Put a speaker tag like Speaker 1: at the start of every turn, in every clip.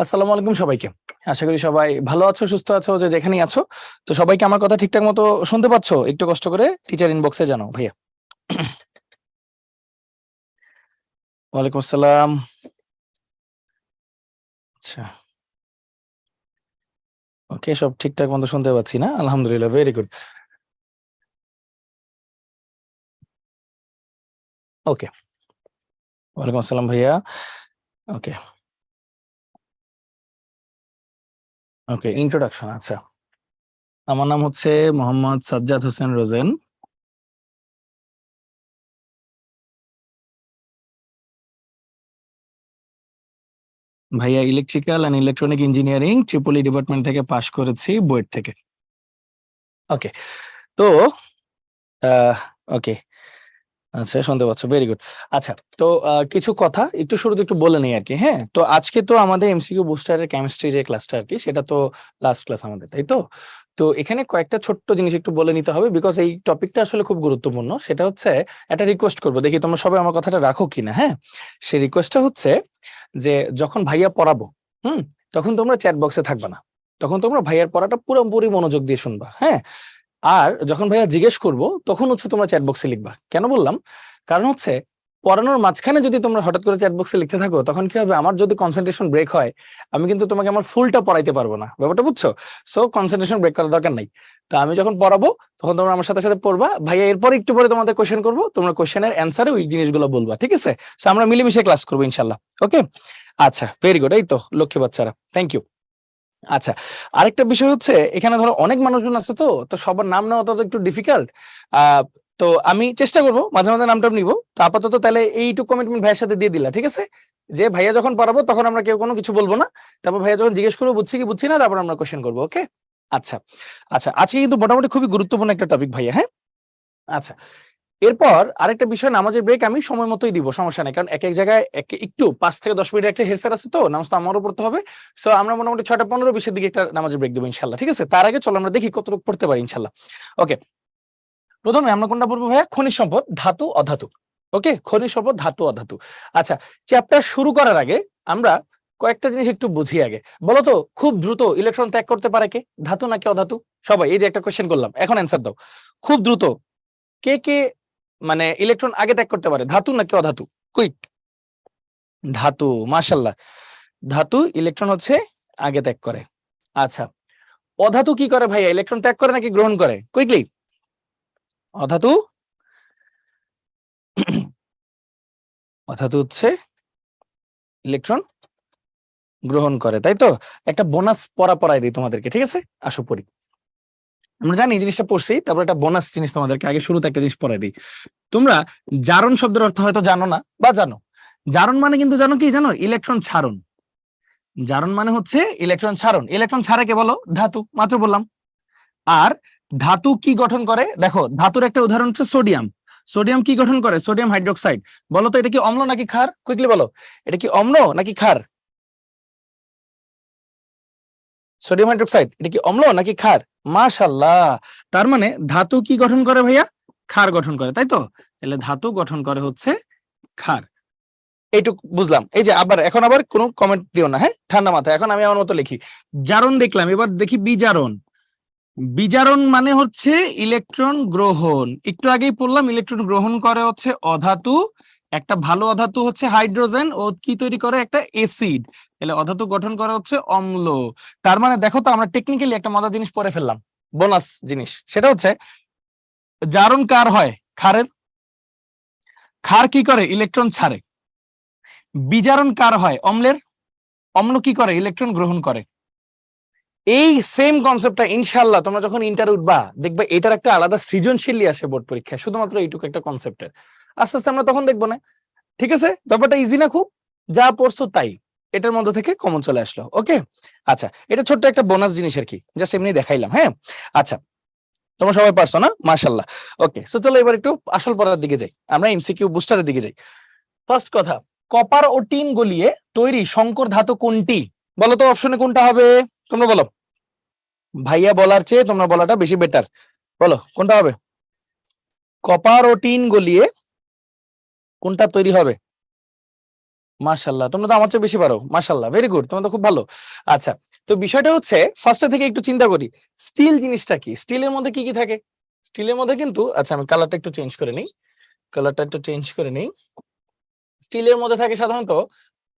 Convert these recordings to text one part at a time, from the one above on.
Speaker 1: আসসালামু আলাইকুম সবাইকে। আশা করি সবাই ভালো আছো, সুস্থ আছো, যে যেখানেই আছো। তো সবাইকে আমার কথা ঠিকঠাক মতো শুনতে পাচ্ছো? একটু কষ্ট করে টিচার ইনবক্সে জানাও ভাইয়া। ওয়ালাইকুম আসসালাম। আচ্ছা, ওকে, সব ঠিকঠাক মতো শুনতে পাচ্ছি না? আলহামদুলিল্লাহ, ভেরি গুড। ওকে, ওয়ালাইকুম আসসালাম ভাইয়া। ওকে, ওকে, ইন্ট্রোডাকশন। আচ্ছা, আমার নাম হচ্ছে মোহাম্মদ সাজ্জাদ হোসেন রোজেন। ভাইয়া electrical and electronic engineering Tripoli department থেকে পাশ করেছি, বুয়েট থেকে। ওকে, তো ওকে, আচ্ছা, শুনতে পাচ্ছ, ভেরি গুড। আচ্ছা, তো কিছু কথা একটু শুরুতে একটু বলে নেই আর কি। হ্যাঁ, তো আজকে তো আমাদের এমসিকিউ বুস্টারের কেমিস্ট্রি যে ক্লাসটা আর কি, সেটা তো লাস্ট ক্লাস আমাদের, তাই তো? তো এখানে কয়েকটা ছোট্ট জিনিস একটু বলে নিতে হবে, বিকজ এই টপিকটা আসলে খুব গুরুত্বপূর্ণ। সেটা হচ্ছে, একটা রিকোয়েস্ট করবো, দেখি তোমরা সবাই আমার কথাটা রাখো কিনা। হ্যাঁ, সেই রিকোয়েস্টটা হচ্ছে যে যখন ভাইয়া পড়াবো, হুম, তখন তোমরা চ্যাট বক্সে থাকবে না। তখন তোমরা ভাইয়ার পড়াটা পুরোপুরি মনোযোগ দিয়ে শুনবা। হ্যাঁ, আর যখন ভাইয়া জিজ্ঞেস করবো তখন হচ্ছে তোমরা চ্যাট বক্সে লিখবা। কেন বললাম? কারণ হচ্ছে, পড়ানোর মাঝখানে যদি তোমরা হঠাৎ করে চ্যাট বক্সে লিখতে থাকো, তখন কি হবে, আমার যদি কনসেন্ট্রেশন ব্রেক হয়, আমি কিন্তু তোমাকে আমার ফুলটা পড়াইতে পারবো না। ব্যাপারটা বুঝছো? সো কনসেন্ট্রেশন ব্রেক করার দরকার নাই। তো আমি যখন পড়াবো, তখন তোমরা আমার সাথে সাথে পড়বা। ভাইয়া এরপর একটু পরে তোমাদের কোয়েশ্চেন করবো, তোমরা কোয়েশ্চেনের অ্যান্সারে ওই জিনিসগুলো বলবা, ঠিক আছে? সো আমরা মিলেমিশে ক্লাস করবো ইনশাল্লাহ। ওকে, আচ্ছা, ভেরি গুড। এই তো লক্ষ্মী বাচ্চারা, থ্যাংক ইউ। আচ্ছা, আরেকটা বিষয় হচ্ছে, এখানে ধরো অনেক মানুষজন আছে, তো তো সবার নাম নেওয়া তো একটু ডিফিকাল্ট। তো আমি চেষ্টা করবো মাঝে মাঝে নামটা নিবো। তো আপাতত তাহলে এইটুকু কমিটমেন্ট ভাইয়ের সাথে দিয়ে দিলা, ঠিক আছে? যে ভাইয়া যখন পড়াবো তখন আমরা কেউ কোনো কিছু বলবো না। তারপর ভাইয়া যখন জিজ্ঞেস করবো বুঝছি কি বুঝছি না, তারপর আমরা কোশ্চেন করবো। ওকে, আচ্ছা। আচ্ছা, আজকে কিন্তু মোটামুটি খুবই গুরুত্বপূর্ণ একটা টপিক ভাইয়া। হ্যাঁ, আচ্ছা, এরপর আরেকটা বিষয়, নামাজের ব্রেক আমি সময় মতোই দিব, সমস্যা নেই। কারণ এক এক জায়গায় একটু 5 থেকে 10 মিনিট একটা হেরফের আছে, তো নামাজ তো আমারও পড়তে হবে। সো আমরা মোটামুটি 6:15-20 দিকে একটা নামাজের ব্রেক দেবো ইনশাল্লাহ, ঠিক আছে? তার আগে চলো আমরা দেখি কতটুকু পড়তে পারি ইনশাল্লাহ। ওকে, প্রথমে আমরা কোনটা পড়বো ভাইয়া? খনিজ সম্পদ, ধাতু, অধাতু। ওকে, খনিজ সম্পদ, ধাতু, অধাতু। আচ্ছা, চ্যাপ্টার শুরু করার আগে আমরা কয়েকটা জিনিস একটু বুঝি আগে। বলতো, খুব দ্রুত ইলেকট্রন ত্যাগ করতে পারে কে? ধাতু নাকি অধাতু? সবাই এই যে একটা কোয়েশ্চেন করলাম, এখন অ্যান্সার দাও। খুব দ্রুত কে কে মানে ইলেকট্রন আগে ত্যাগ করতে পারে, ধাতু নাকি অধাতু? কুইক। ধাতু, মাশাআল্লাহ। ধাতু ইলেকট্রন হচ্ছে আগে ত্যাগ করে। আচ্ছা, অধাতু কি করে ভাইয়া? ইলেকট্রন ত্যাগ করে নাকি গ্রহণ করে? কুইকলি। অধাতু অধাতু হচ্ছে ইলেকট্রন গ্রহণ করে, তাই তো? একটা বোনাস পড়াই দিই তোমাদেরকে, ঠিক আছে? আসো পড়ি। আমরা জানি এই জিনিসটা পড়ছি, তারপর একটা বোনাস জিনিস তোমাদেরকে আগে শুরুতে একটা জিনিস পড়াই দিই। তোমরা জারণ শব্দের অর্থ হয়তো জানো না, বা জানো। জারণ মানে কিন্তু জানো কি? জানো, ইলেকট্রন ছাড়ন। জারণ মানে হচ্ছে ইলেকট্রন ছাড়ন। ইলেকট্রন ছাড়ে কে বলো? ধাতু, মাত্র বললাম। আর ধাতু কি গঠন করে? দেখো, ধাতুর একটা উদাহরণ হচ্ছে সোডিয়াম। সোডিয়াম কি গঠন করে? Sodium hydroxide. বলো তো, এটা কি অম্ল নাকি ক্ষার? কুইকলি বলো, এটা কি অম্ল নাকি ক্ষার? সোডিয়াম হাইড্রোক্সাইড এটা কি অম্ল নাকি ক্ষার? মাশাআল্লাহ। তার মানে ধাতু কি গঠন করে ভাইয়া? ক্ষার গঠন করে, তাই তো? তাহলে ধাতু গঠন করে হচ্ছে ক্ষার। এইটুক বুঝলাম। এই যে আবার, এখন আবার কোনো কমেন্ট দিও না, হ্যাঁ, ঠান্ডা মাথায়। এখন আমি আমার মতো লিখি। জারণ দেখলাম, এবার দেখি বিজারণ। বিজারণ মানে হচ্ছে ইলেকট্রন গ্রহণ। একটু আগেই পড়লাম, ইলেকট্রন গ্রহণ করে হচ্ছে অধাতু। একটা ভালো অধাতু হচ্ছে হাইড্রোজেন, ও কি তৈরি করে? একটা অ্যাসিড। তাহলে অধাতু গঠন করে হচ্ছে অম্ল। তার মানে দেখো তো, আমরা টেকনিক্যালি একটা মজার জিনিস পড়ে ফেললাম, বোনাস জিনিস। সেটা হচ্ছে, জারণ কার হয়? ক্ষারের। ক্ষার কি করে? ইলেকট্রন ছাড়ে। বিজারণ কার হয়? অম্লের। অম্ল কি করে? ইলেকট্রন গ্রহণ করে। এই সেম কনসেপ্টটা ইনশাআল্লাহ তোমরা যখন ইন্টার উঠবা, দেখবে এটার একটা আলাদা সৃজনশীলই আসে বোর্ড পরীক্ষায়, শুধুমাত্র এইটুকু একটা কনসেপ্টের। আস্তে আস্তে আমরা তখন দেখবো না, ঠিক আছে? ব্যাপারটা ইজি না খুব? যা পড়ছো তাই, এটার মধ্যে থেকে কমন চলে আসলো। ওকে, আচ্ছা, এটা ছোট্ট একটা বোনাস জিনিস আর কি, জাস্ট এমনি দেখাইলাম। হ্যাঁ, আচ্ছা, তোমরা সবাই পারছো না? মাশাআল্লাহ। ওকে, সো চলো এবার একটু আসল পড়ার দিকে যাই, আমরা এমসিকিউ বুস্টারের দিকে যাই। ফার্স্ট কথা, কপার ও টিন গলিয়ে তৈরি সংকর ধাতু কোনটি? বলো তো, অপশনে কোনটা হবে? তোমরা বলো। ভাইয়া বলার চেয়ে তোমরা বলাটা বেশি বেটার। বলো কোনটা হবে? কপার ও টিন গলিয়ে কোনটা তৈরি হবে? মাশাআল্লাহ, তোমরা তো আমার চেয়ে বেশি পারো। মাশাআল্লাহ, ভেরি গুড, তোমরা তো খুব ভালো। আচ্ছা, তো বিষয়টা হচ্ছে ফার্স্টে থেকে একটু চিন্তা করি, স্টিল জিনিসটা কি, স্টিলের মধ্যে কি কি থাকে? স্টিলের মধ্যে কিন্তু, আচ্ছা আমি কালারটা একটু চেঞ্জ করে নিই, কালারটা একটু চেঞ্জ করে নিই। স্টিলের মধ্যে থাকে সাধারণত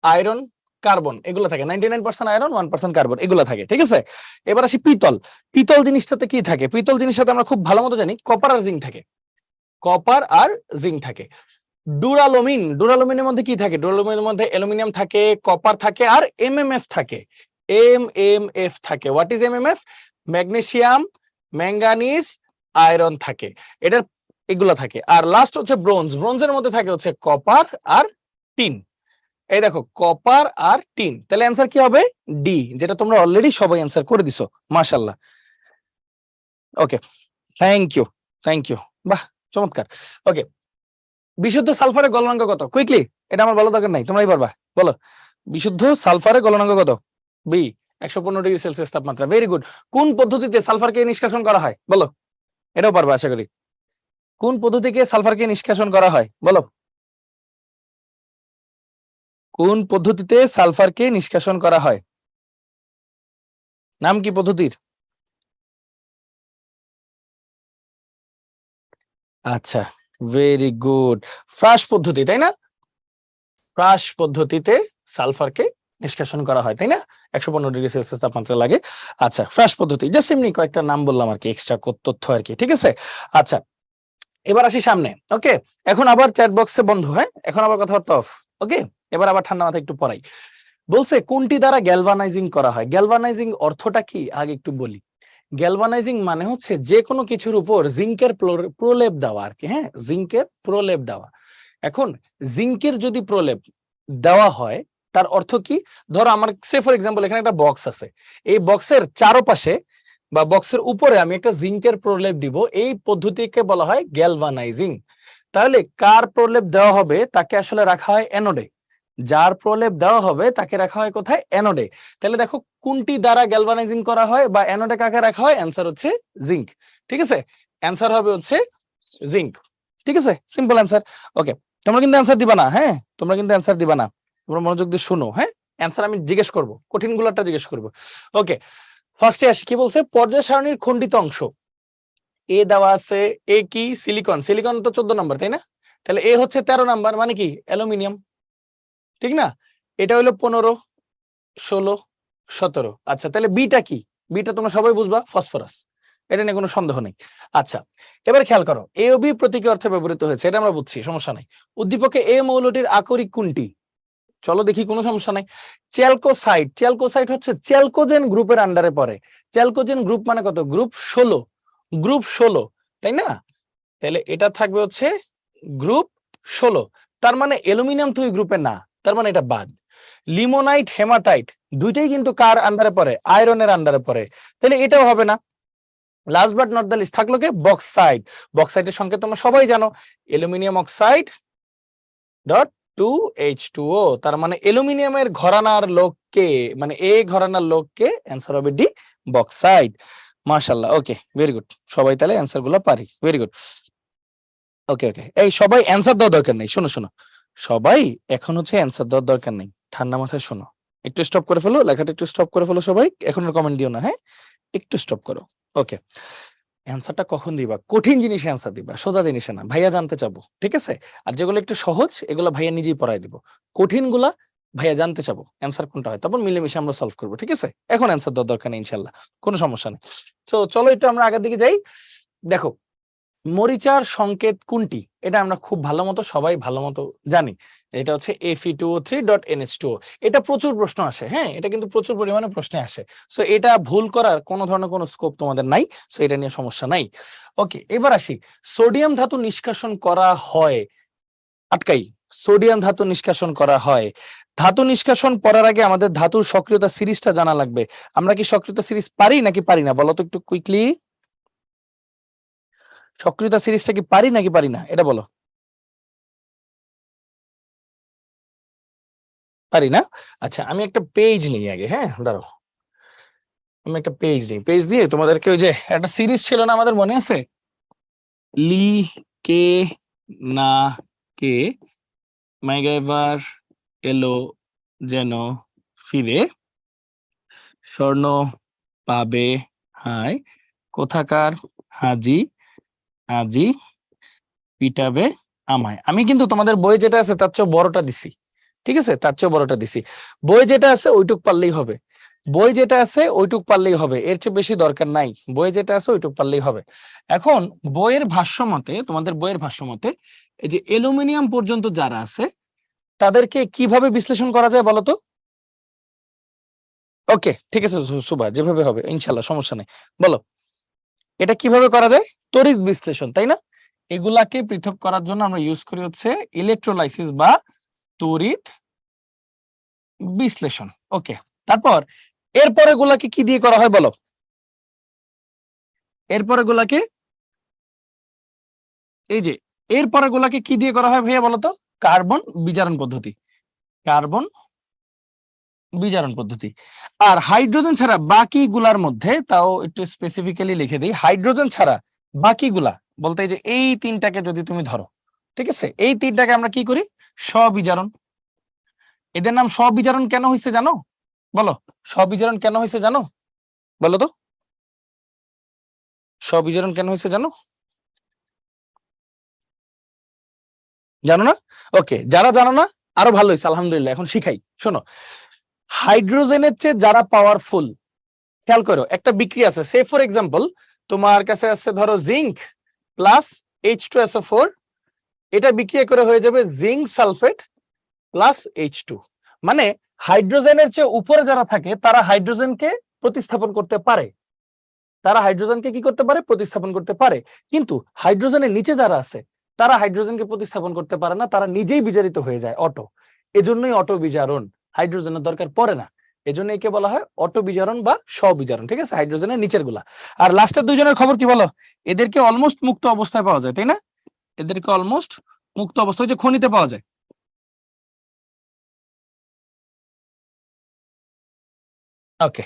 Speaker 1: আয়রন, কার্বন, এগুলো থাকে 99% আয়রন 1% কার্বন, এগুলো থাকে, ঠিক আছে। এবার আসি পিতল। পিতল জিনিসটাতে কি থাকে? পিতল জিনিসটাতে আমরা খুব ভালো মতো জানি কপার আর জিঙ্ক থাকে, কপার আর জিঙ্ক থাকে। ডুরালুমিন, ডুরালুমিনের মধ্যে কি থাকে? ডুরালুমিনের মধ্যে অ্যালুমিনিয়াম থাকে, কপার থাকে আর এমএমএফ থাকে, এমএমএফ থাকে। What is MMF? Magnesium, manganese, iron থাকে, এটার এগুলো থাকে। আর লাস্ট হচ্ছে ব্রোঞ্জ, ব্রোঞ্জের মধ্যে থাকে হচ্ছে কপার আর টিন। এই দেখো, কপার আর টিন, তাহলে অ্যান্সার কি হবে? ডি, যেটা তোমরা অলরেডি সবাই অ্যান্সার করে দিছো, মাশাআল্লাহ। ওকে, থ্যাংক ইউ, থ্যাংক ইউ, বাহ চমৎকার। ওকে, বিশুদ্ধ সালফারের গলনাঙ্ক কত? কুইকলি, এটা আমার বলা দরকার নাই, তোমরাই পারবা, বলো। বিশুদ্ধ সালফারের গলনাঙ্ক কত? বি, 115°C তাপমাত্রা, ভেরি গুড। কোন পদ্ধতিতে সালফারকে নিষ্কাশন করা হয় বলো? এটাও পারবা আশা করি। কোন পদ্ধতিতে সালফারকে নিষ্কাশন করা হয় বলো? কোন পদ্ধতিতে সালফারকে নিষ্কাশন করা হয়? নাম কি পদ্ধতির? আচ্ছা, ভেরি গুড, ফ্রাশ পদ্ধতি, তাই না? ফ্রাশ পদ্ধতিতে সালফারকে নিষ্কাশন করা হয়, তাই না? 115°C তাপমাত্রা লাগে। আচ্ছা, ফ্রাশ পদ্ধতি, জাস্ট এমনি কয়েকটা নাম বললাম আর কি, এক্সট্রা তথ্য আর কি, ঠিক আছে। আচ্ছা, এবার আসি সামনে। ওকে, এখন আবার চ্যাট বক্সে বন্ধ, হ্যাঁ, এখন আবার কথাবার্তা অফ। ওকে, এবার আবার ঠান্ডা মাথায় একটু পড়াই। বলছে কোনটি দ্বারা গ্যালভানাইজিং করা হয়? গ্যালভানাইজিং অর্থটা কি আগে একটু বলি। গ্যালভানাইজিং মানে হচ্ছে যে কোনো কিছুর উপর জিঙ্কের প্রলেপ দেওয়া আর কি, হ্যাঁ, জিঙ্কের প্রলেপ দেওয়া। এখন জিঙ্কের যদি প্রলেপ দেওয়া হয় তার অর্থ কি? ধরো আমার সে ফর এক্সাম্পল এখানে একটা বক্স আছে, এই বক্সের চারপাশে বা বক্সের উপরে আমি একটা জিঙ্কের প্রলেপ দিব, এই পদ্ধতিকে বলা হয় গ্যালভানাইজিং। তাহলে কার প্রলেপ দেওয়া হবে তাকে আসলে রাখা হয় অ্যানোডে, যার প্রলেপ দেওয়া হবে তাকে রাখা হয় কোথায়? অ্যানোডে। তাহলে দেখো কোনটি দ্বারা গ্যালভানাইজিং করা হয় বা অ্যানোডে কাকে রাখা হয়? অ্যান্সার হচ্ছে জিঙ্ক, ঠিক আছে। অ্যান্সার হবে হচ্ছে জিঙ্ক, ঠিক আছে, সিম্পল অ্যান্সার। ওকে, তোমরা কিন্তু অ্যান্সার দিবা না, হ্যাঁ, তোমরা কিন্তু অ্যান্সার দিবা না, তোমরা মনোযোগ দিয়ে শুনো, হ্যাঁ। অ্যান্সার আমি জিজ্ঞেস করব, কঠিন গুলোটা জিজ্ঞেস করব। ওকে, ফার্স্টে আসি, কি বলছে? পর্যায় সারণীর খণ্ডিত অংশ এ দেওয়া আছে। এ কি? সিলিকন, সিলিকন তো 14 নম্বর, তাই না? তাহলে এ হচ্ছে 13 নাম্বার, মানে কি? অ্যালুমিনিয়াম, ঠিক না? এটা হলো 15, 16, 17। আচ্ছা, তাহলে বিটা কি? বিটা তোমরা সবাই বুঝবা, ফসফরাস, এটা নিয়ে কোনো সন্দেহ নেই। আচ্ছা, এবার খেয়াল করো, এ ও বি প্রতীকী অর্থে ব্যবহৃত হয়েছে, এটা আমরা বুঝছি, সমস্যা নাই। উদ্দীপকে এ মৌলটির আকরিক কোনটি? চলো দেখি, কোনো সমস্যা নাই। চ্যালকোসাইড, চ্যালকোসাইড হচ্ছে চ্যালকোজেন গ্রুপের আন্ডারে পড়ে। চ্যালকোজেন গ্রুপ মানে কত? গ্রুপ 16, গ্রুপ 16, তাই না? তাহলে এটা থাকবে হচ্ছে গ্রুপ 16, তার মানে অ্যালুমিনিয়াম তো ওই গ্রুপে না, তার মানে এটা বাদ। লিমোনাইট, হেমাটাইট, দুইটাই কিন্তু কার আন্ডারে পড়ে? আয়রনের আন্ডারে পড়ে, তাহলে এটাও হবে না। Last but not the least থাকলো কে? বক্সাইড। বক্সাইডের সংকেত তোমরা সবাই জানো, অ্যালুমিনিয়াম অক্সাইড ডট 2H2O, তার মানে অ্যালুমিনিয়ামের ঘরানার লোককে, মানে এ ঘরানার লোককে, অ্যান্সার হবে ডি, বক্সাইড। মাশাআল্লাহ, ওকে, ভেরি গুড, সবাই তাহলে অ্যান্সার গুলো পারি, ভেরি গুড। ওকে ওকে, এই সবাই অ্যান্সার দেওয়ার দরকার নেই, শোনো শোনো, সবাই এখন হচ্ছে অ্যান্সার দেওয়ার দরকার নেই, ঠান্ডা মাথায় শোনো। একটু স্টপ করে ফেলো, লেখাটা একটু স্টপ করে ফেলো সবাই, এখন আর কমেন্ট দিও না, হ্যাঁ, একটু স্টপ করো। ওকে, অ্যান্সারটা কখন দিবা? কঠিন জিনিসে অ্যান্সার দিবা, সোজা জিনিসে না, ভাইয়া জানতে চাবো, ঠিক আছে। আর যেগুলো একটু সহজ এগুলো ভাইয়া নিজেই পড়াই দিব, কঠিন গুলা ভাইয়া জানতে চাবো অ্যান্সার কোনটা হয়, তারপর মিলেমিশে আমরা সলভ করবো, ঠিক আছে। এখন অ্যান্সার দেওয়ার দরকার নেই, ইনশাল্লাহ কোনো সমস্যা নেই। তো চলো একটু আমরা আগের দিকে যাই। দেখো, মরিচার সংকেত কোনটি? এটা আমরা খুব ভালো মতো সবাই ভালো মতো জানি, এটা হচ্ছে Fe2O3.NH2O। এটা প্রচুর প্রশ্ন আসে, হ্যাঁ, এটা কিন্তু প্রচুর পরিমাণে প্রশ্নে আসে। সো এটা ভুল করার কোনো ধরনের কোনো স্কোপ তোমাদের নাই, সো এটা নিয়ে সমস্যা নাই। ওকে, এবার আসি, সোডিয়াম ধাতু নিষ্কাশন করা হয়, আটকাই, সোডিয়াম ধাতু নিষ্কাশন করা হয়। ধাতু নিষ্কাশন করার আগে আমাদের ধাতুর সক্রিয়তা সিরিজটা জানা লাগবে। আমরা কি সক্রিয়তা সিরিজ পারি নাকি পারি না বলো তো একটু কুইকলি। সক্রিয়তা সিরিজটা কি পারি নাকি পারি না এটা বলো। পারি না? আচ্ছা, আমি একটা পেজ নিই আগে, হ্যাঁ, দাঁড়াও, আমি একটা পেজ নিই, পেজ দিয়ে তোমাদেরকে, ওই যে একটা সিরিজ ছিল না আমাদের, মনে আছে? লি, কে, না, কে, ম্যাকগাইভার, এলো যেন ফিরে, স্বর্ণ পাবে হায়, কোথাকার হাজি আজি পিটাবে আমায়। আমি কিন্তু তোমাদের বই যেটা আছে তার চেয়ে বড়টা দিছি, ঠিক আছে, তার চেয়ে বড়টা দিছি। বই যেটা আছে ওইটুক পারলেই হবে, বই যেটা আছে ওইটুক পারলেই হবে, এর চেয়ে বেশি দরকার নাই। বই যেটা আছে ওইটুক পারলেই হবে। এখন বইয়ের ভাষ্য মতে, তোমাদের বইয়ের ভাষ্য মতে এই যে অ্যালুমিনিয়াম পর্যন্ত যারা আছে তাদেরকে কিভাবে বিশ্লেষণ করা যায় বলো তো? ওকে ঠিক আছে সুবা, যেভাবে হবে ইনশাল্লাহ, সমস্যা নেই। বলো এটা কিভাবে করা যায়? তড়িৎ বিশ্লেষণ, তাই না? এগুলাকে পৃথক করার জন্য আমরা ইউজ করি হচ্ছে ইলেকট্রোলাইসিস বা তড়িৎ বিশ্লেষণ। ওকে, তারপর এরপরে গুলাকে কি দিয়ে করা হয় বলো? এরপরে গুলাকে, এই যে এরপরে গুলাকে কি দিয়ে করা হয় ভাইয়া বলো তো? কার্বন বিজারণ পদ্ধতি, কার্বন বিজারণ পদ্ধতি। আর হাইড্রোজেন ছাড়া বাকি গুলার মধ্যে, তাও একটু স্পেসিফিক্যালি লিখে দিই, হাইড্রোজেন ছাড়া বাকিগুলা বলতে এই যে এই তিনটাকে যদি তুমি ধরো, ঠিক আছে, এই তিনটাকে আমরা কি করি? স্ববিজারণ। এদের নাম স্ববিজারণ কেন হয়েছে জানো? বলো, স্ববিজারণ কেন হয়েছে জানো? বলো তো, স্ববিজারণ কেন হয়েছে জানো? জানো না? ওকে, যারা জানো না আরো ভালো হয়েছে, আলহামদুলিল্লাহ, এখন শিখাই। শোনো, হাইড্রোজেনের চেয়ে যারা পাওয়ারফুল, খেয়াল করো, একটা বিক্রিয়া আছে, সে ফর এক্সাম্পল তোমার কাছে আছে ধরো জিঙ্ক প্লাস H2SO4, এটা বিক্রিয়া করে হয়ে যাবে জিঙ্ক সালফেট প্লাস H2। মানে হাইড্রোজেনের চেয়ে উপরে যারা থাকে তারা হাইড্রোজেনকে প্রতিস্থাপন করতে পারে, তারা হাইড্রোজেনকে কি করতে পারে? প্রতিস্থাপন করতে পারে। কিন্তু হাইড্রোজেনের নিচে যারা আছে তারা হাইড্রোজেনকে প্রতিস্থাপন করতে পারে না, তারা নিজেই বিজারিত হয়ে যায় অটো। এজন্যই অটো বিজারণ, হাইড্রোজেনের দরকার পড়ে না। এজন্য একে বলা হয় অটো বিজারণ বা স্ববিজারণ, ঠিক আছে, হাইড্রোজেনের নিচের গুলা। আর লাস্টের দুইজনের খবর কি বলো? এদেরকে অলমোস্ট মুক্ত অবস্থায় পাওয়া যায়, তাই না? এদেরকে অলমোস্ট মুক্ত অবস্থায় যে খনিতে পাওয়া যায়। ওকে,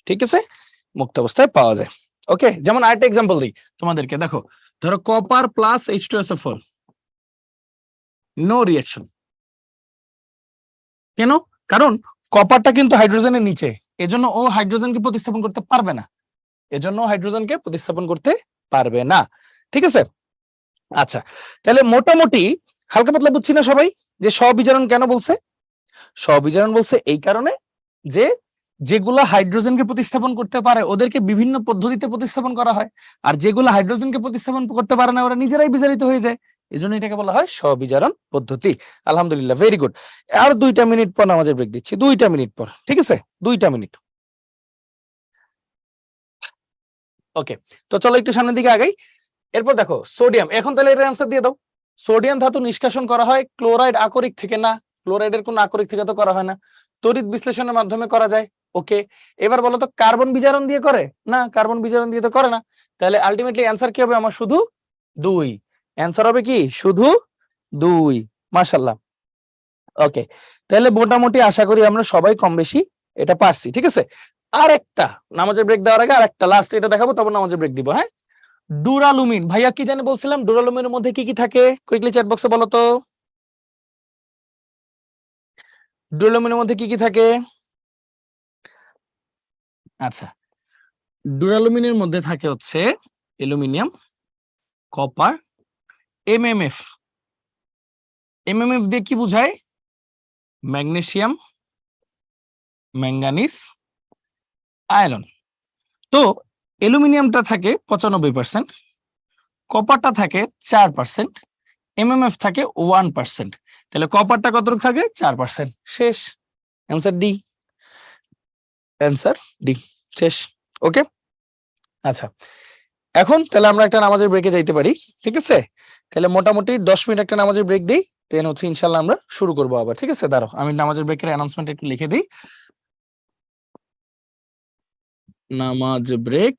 Speaker 1: ঠিক আছে, মুক্ত অবস্থায় পাওয়া যায়। ওকে, যেমন আরেকটা এক্সাম্পল দিই তোমাদেরকে, দেখো, ধরো copper plus H2SO4, no reaction. কেন? কারণ কপারটা কিন্তু হাইড্রোজেনের নিচে, এজন্য ও হাইড্রোজেনকে প্রতিস্থাপন করতে পারবে না, এজন্য হাইড্রোজেনকে প্রতিস্থাপন করতে পারবে না, ঠিক আছে। আচ্ছা, তাহলে মোটামুটি হালকা পাতলা বুঝছি না সবাই যে স্ববিজারণ কেন বলছে? স্ববিজারণ বলছে এই কারণে যে যেগুলা হাইড্রোজেনকে প্রতিস্থাপন করতে পারে ওদেরকে বিভিন্ন পদ্ধতিতে প্রতিস্থাপন করা হয়, আর যেগুলো হাইড্রোজেনকে প্রতিস্থাপন করতে পারে না ওরা নিজেরাই বিজারিত হয়ে যায়, এজন্য এটাকে বলা হয় স্ববিজারণ পদ্ধতি। আলহামদুলিল্লাহ, ভেরি গুড। আর 2টা মিনিট পর নামাজের ব্রেক দিচ্ছি, 2টা মিনিট পর, ঠিক আছে, 2টা মিনিট। ওকে, তো চলো একটু সামনের দিকে আগাই। এরপর দেখো সোডিয়াম, এখন তাহলে এর অ্যান্সার দিয়ে দাও। সোডিয়াম ধাতু নিষ্কাশন করা হয় ক্লোরাইড আকরিক থেকে না, ক্লোরাইডের কোন আকরিক থেকে তো করা হয় না, তড়িৎ বিশ্লেষণের মাধ্যমে করা যায়। ওকে, এবার বলো তো কার্বন বিজারণ দিয়ে করে? না, কার্বন বিজারণ দিয়ে তো করে না। তাহলে আলটিমেটলি অ্যান্সার কি হবে আমার? শুধু 2। অ্যান্সার হবে কি? শুধু 2। মাশাআল্লাহ। ওকে, তাহলে মোটামুটি আশা করি আমরা সবাই কম বেশি এটা পারছি, ঠিক আছে। আর একটা নামাজের ব্রেক দেওয়ার আগে আর একটা লাস্ট এটা দেখাবো, তারপর নামাজের ব্রেক দিব, হ্যাঁ। ডুরালুমিন, ভাইয়া কি জানি বলছিলাম, ডুরালুমিনের মধ্যে কি কি থাকে? কুইকলি চ্যাট বক্সে বলো তো, ডুরালুমিনের মধ্যে কি কি থাকে? আচ্ছা, ডুরালুমিনের মধ্যে থাকে হচ্ছে অ্যালুমিনিয়াম, কপার, এমএমএফ। এমএমএফ দিয়ে কি বুঝায়? Magnesium, manganese, iron. তো অ্যালুমিনিয়ামটা থাকে 95%, কপারটা থাকে 4%, এমএমএফ থাকে 1%। তাহলে কপারটা কতটুকু থাকে? 4%। শেষ, অ্যান্সার ডি, অ্যান্সার ডি, শেষ। ওকে, আচ্ছা, এখন তাহলে আমরা একটা নামাজের ব্রেকে যাইতে পারি, ঠিক আছে। তাহলে মোটামুটি 10 মিনিট একটা নামাজের ব্রেক দিই, দেন হচ্ছে ইনশাল্লাহ আমরা শুরু করবো আবার, ঠিক আছে। দাঁড়াও আমি নামাজের ব্রেকের অ্যানাউন্সমেন্ট একটু লিখে দিই। নামাজ ব্রেক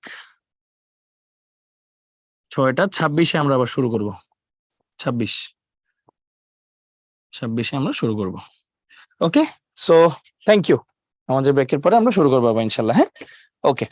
Speaker 1: 6টা 26-এ আমরা আবার শুরু করব। 26, 26-এ আমরা শুরু করব। ওকে, সো থ্যাংক ইউ। নামাজের ব্রেকের পরে আমরা শুরু করবো আবার ইনশাল্লাহ, হ্যাঁ। ওকে।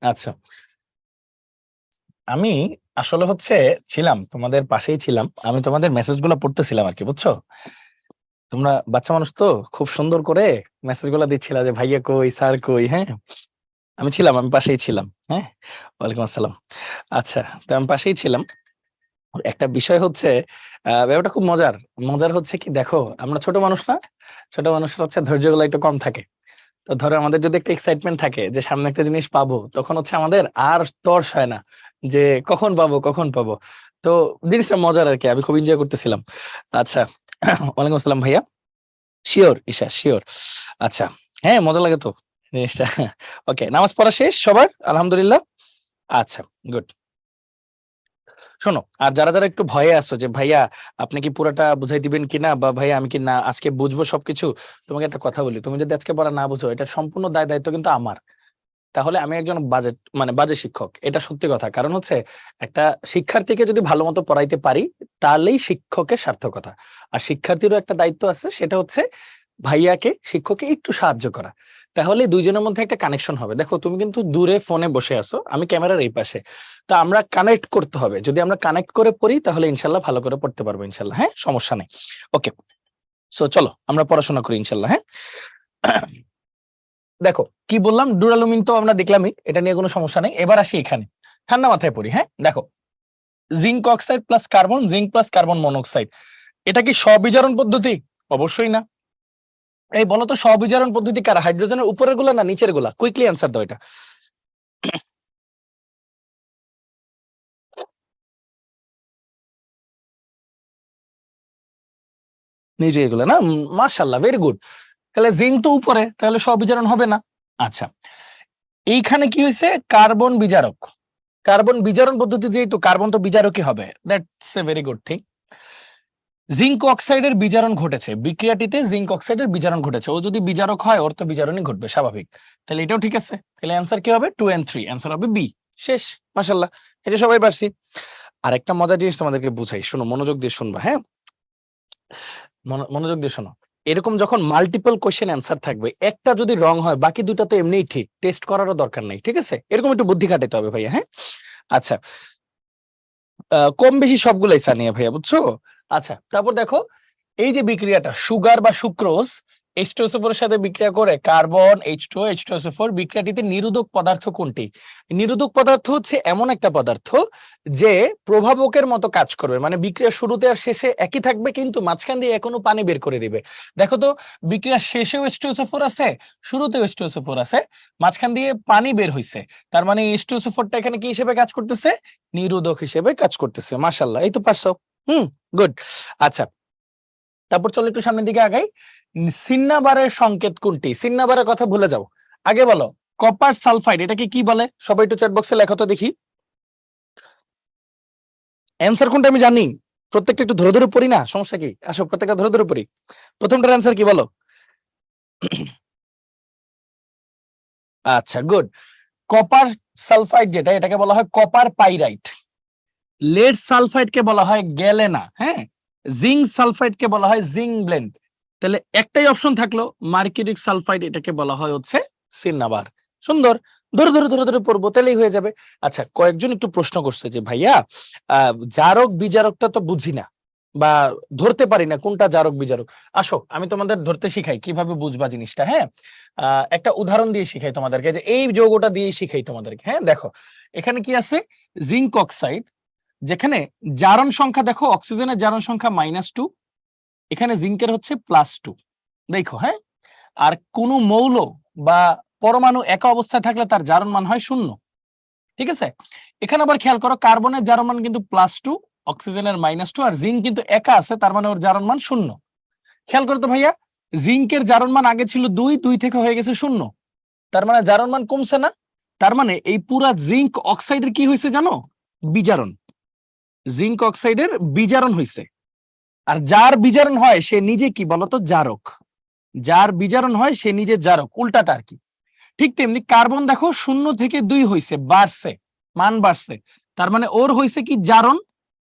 Speaker 1: আচ্ছা, আমি আসলে হচ্ছে ছিলাম তোমাদের পাশেই ছিলাম, আমি তোমাদের মেসেজ গুলো পড়তেছিলাম আর কি, বুঝছো? তোমরা বাচ্চা মানুষ তো খুব সুন্দর করে মেসেজ গুলা দিচ্ছিলা যে ভাইয়া কই, স্যার কই। হ্যাঁ, আমি ছিলাম, আমি পাশেই ছিলাম। হ্যাঁ, ওয়ালাইকুম আসসালাম। আচ্ছা, তো আমি পাশেই ছিলাম। একটা বিষয় হচ্ছে ব্যাপারটা খুব মজার। মজার হচ্ছে কি, দেখো আমরা ছোট মানুষ না, ছোট মানুষের হচ্ছে ধৈর্য গুলো একটু কম থাকে। তো ধরো আমাদের যদি একটা এক্সাইটমেন্ট থাকে যে সামনে একটা জিনিস পাবো, তখন হচ্ছে আমাদের আর তর্স হয় না যে কখন পাবো কখন পাবো। তো জিনিসটা মজার আর কি, আমি খুব এনজয় করতেছিলাম। আচ্ছা, ওয়ালাইকুম আসসালাম ভাইয়া। Sure Isha, sure. আচ্ছা, হ্যাঁ মজা লাগে তো জিনিসটা। ওকে, নামাজ পড়া শেষ সবার আলহামদুলিল্লাহ। আচ্ছা, গুড। শোনো, আর যারা যারা একটু ভয়ে আছো যে ভাইয়া আপনি কি পুরোটা বুঝাই দিবেন কিনা, বা ভাইয়া আমি কি না আজকে বুঝবো সবকিছু, তোমাকে একটা কথা বলি, তুমি যদি আজকে পড়া না বুঝো, এটা সম্পূর্ণ দায়িত্ব কিন্তু আমার। তাহলে আমি একজন বাজে শিক্ষক, এটা সত্যি কথা। কারণ হচ্ছে একটা শিক্ষার্থীকে যদি ভালো মতো পড়াইতে পারি, তাহলেই শিক্ষকের সার্থকতা। আর শিক্ষার্থীরও একটা দায়িত্ব আছে, সেটা হচ্ছে ভাইয়াকে শিক্ষককে একটু সাহায্য করা। তাহলে দুইজনের মধ্যে একটা কানেকশন হবে। দেখো তুমি কিন্তু দূরে ফোনে বসে আছো, আমি ক্যামেরার এই পাশে। তো আমরা কানেক্ট করতে হবে, যদি আমরা কানেক্ট করে পড়ি তাহলে ইনশাল্লাহ ভালো করে পড়তে পারবো ইনশাল্লাহ। হ্যাঁ, সমস্যা নেই। ওকে, সো চলো আমরা পড়াশোনা করি ইনশাল্লাহ। হ্যাঁ, দেখো কি বললাম, ডুরালুমিন তো আমরা দেখলামই, এটা নিয়ে কোনো সমস্যা নেই। এবার আসি এখানে, ঠান্ডা মাথায় পড়ি। হ্যাঁ, দেখো, zinc oxide plus carbon, zinc plus carbon monoxide, এটা কি স্ববিজারণ পদ্ধতি? অবশ্যই না। এই বলো তো, স্ববিজারণ পদ্ধতি কারা? হাইড্রোজেনের উপরের গুলা না নিচের গুলা? কুইকলি অ্যান্সার দাও এটা। নিচে এগুলো না, মাশাআল্লাহ, ভেরি গুড। তাহলে জিঙ্ক তো উপরে, তাহলে স্ববিজারণ হবে না। আচ্ছা, এইখানে কি হয়েছে? কার্বন বিজারক। কার্বন বিজারণ পদ্ধতি দিয়েই তো কার্বন তো বিজারকই হবে, that's a very good thing. Zinc অক্সাইডের বিজারণ ঘটেছে, বিক্রিয়াটিতে জিঙ্ক অক্সাইডের বিজারণ ঘটেছে। ও যদি বিজারক হয়, ওর তো বিজারণই ঘটবে স্বাভাবিক। তাহলে এটাও ঠিক আছে। তাহলে অ্যান্সার কি হবে? 2 and 3, অ্যান্সার হবে বি। শেষ, মাশাআল্লাহ। এই যে সবাই পারছি। আর একটা মজার জিনিস তোমাদেরকে বুঝাই, শোনো, মনোযোগ দিয়ে শুনবা। হ্যাঁ, মনোযোগ দিয়ে শোনো। এরকম যখন মাল্টিপল কোশ্চেন অ্যান্সার থাকবে, একটা যদি রং হয়, বাকি দুটা তো এমনিই ঠিক, টেস্ট করারও দরকার নাই। ঠিক আছে, এরকম একটু বুদ্ধি খাটাতে হবে ভাইয়া। হ্যাঁ, আচ্ছা, কম বেশি সবগুলাই সানিয়া ভাইয়া, বুঝছো? আচ্ছা, তারপর দেখো, এই যে বিক্রিয়াটা সুগার বা সুক্রোজ H2SO4 এর সাথে বিক্রিয়া করে কার্বন H2O H2SO4, বিক্রিয়াটিতে নিরোধক পদার্থ কোনটি? নিরোধক পদার্থ হচ্ছে এমন একটা পদার্থ যে প্রভাবকের মতো কাজ করবে, মানে বিক্রিয়া শুরুতে আর শেষে একই থাকবে, কিন্তু মাঝখান দিয়ে এখনো পানি বের করে দিবে। দেখো তো, বিক্রিয়ার শেষেও H2SO4 আছে, শুরুতেও H2SO4 আছে, মাঝখান দিয়ে পানি বের হইছে। তার মানে H2SO4 টা এখানে কি হিসেবে কাজ করতেছে? নিরোধক হিসেবে কাজ করতেছে। মাশাআল্লাহ, এই তো পারছো। গুড। আচ্ছা, তারপর চলো একটু সামনের দিকে আগাই। সিন্নাবারের সংকেত কোনটি? সিন্নাবারের কথা ভুলে যাও, আগে বলো কপার সালফাইড এটাকে কি বলে? সবাই একটু চ্যাট বক্সে লেখো তো দেখি। অ্যান্সার কোনটা আমি জানি, প্রত্যেকটা একটু ধরে ধরে পড়ি না, সমস্যা কি? আসো প্রত্যেকটা ধরে ধরে পড়ি। প্রথমটার অ্যান্সার কি বলো? আচ্ছা, গুড। কপার সালফাইড যেটা, এটাকে বলা হয় কপার পাইরাইট। লেড সালফাইড কে বলা হয় গ্যালেনা। হ্যাঁ, জিঙ্ক সালফাইড কে বলা হয় জিঙ্ক ব্লেন্ড। তাহলে একটাই অপশন থাকলো, মার্কিউরিক সালফাইড, এটাকে বলা হয় হচ্ছে সিন্নাবার। সুন্দর, ধরে ধরে ধরে ধরে পড়বো, তাহলেই হয়ে যাবে। আচ্ছা, কয়েকজন একটু প্রশ্ন করছে যে ভাইয়া জারক বিজারকটা তো বুঝি না, বা ধরতে পারি না কোনটা জারক বিজারক। আসো আমি তোমাদের ধরতে শিখাই কিভাবে বুঝবা জিনিসটা। হ্যাঁ, একটা উদাহরণ দিয়ে শিখাই তোমাদেরকে, যে এই যৌগটা দিয়ে শিখাই তোমাদেরকে। হ্যাঁ, দেখো এখানে কি আছে, জিঙ্ক অক্সাইড, যেখানে জারণ সংখ্যা দেখো, অক্সিজেনের জারণ সংখ্যা -2, এখানে জিঙ্কের হচ্ছে +2। দেখো, হ্যাঁ, আর কোন মৌল বা পরমাণু একা অবস্থায় থাকলে তার জারণ মান হয় 0। ঠিক আছে, এখানে আবার খেয়াল করো, কার্বনের জারণ মান কিন্তু +2, অক্সিজেনের -2, আর জিঙ্ক কিন্তু একা আছে, তার মানে ওর জারণ মান 0। খেয়াল করো তো ভাইয়া, জিঙ্কের জারণ মান আগে ছিল 2, 2 থেকে হয়ে গেছে 0, তার মানে জারণ মান কমছে না? তার মানে এই পুরা জিঙ্ক অক্সাইডের কি হয়েছে জানো? বিজারণ। জিঙ্ক অক্সাইডের বিজারণ হয়েছে। আর যার বিজারণ হয় সে নিজে কি বলতো? জারক। যার বিজারণ হয় সে নিজে জারক, উল্টাটা আর কি। ঠিক তেমনি কার্বন দেখো 0 থেকে 2 হইছে, বাড়ছে, মান বাড়ছে, তার মানে ওর হইছে কি? জারণ।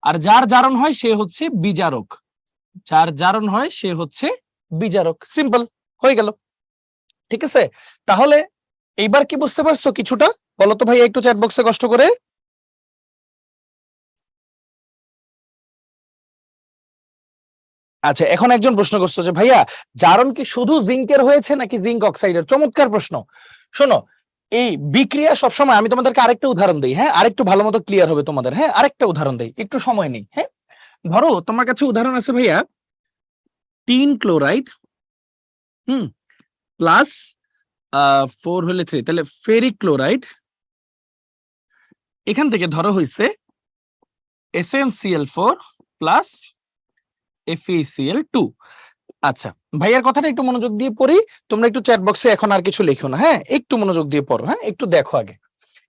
Speaker 1: আর যার জারণ হয় সে হচ্ছে বিজারক। যার জারণ হয় সে হচ্ছে বিজারক। সিম্পল, হয়ে গেল। ঠিক আছে, তাহলে এইবার কি বুঝতে পারছো কিছুটা? বলো তো ভাইয়া একটু চ্যাট বক্সে কষ্ট করে। আচ্ছা, এখন একজন প্রশ্ন করছো যে ভাইয়া জারণ কি শুধু জিঙ্কের হয়েছে নাকি জিঙ্ক অক্সাইডের? চমৎকার প্রশ্ন। শোনো, এই বিক্রিয়া সবসময়, আমি তোমাদেরকে আরেকটা উদাহরণ দিই, হ্যাঁ, আরেকটু ভালো মতো ক্লিয়ার হবে তোমাদের। হ্যাঁ, আরেকটা উদাহরণ দেই, একটু সময় নেই। হ্যাঁ, ধরো তোমার কাছে উদাহরণ আছে ভাইয়া, টিন ক্লোরাইড, প্লাস 4 হলে 3, তাহলে ফেরিক ক্লোরাইড, এখান থেকে ধরো হইছে SnCl4 প্লাস FeCl2। আচ্ছা, ভাইয়ার কথাটা একটু মনোযোগ দিয়ে পড়ি। তোমরা একটু চ্যাট বক্সে এখন আর কিছু লিখো না, হ্যাঁ, একটু মনোযোগ দিয়ে পড়ো। হ্যাঁ, একটু দেখো আগে,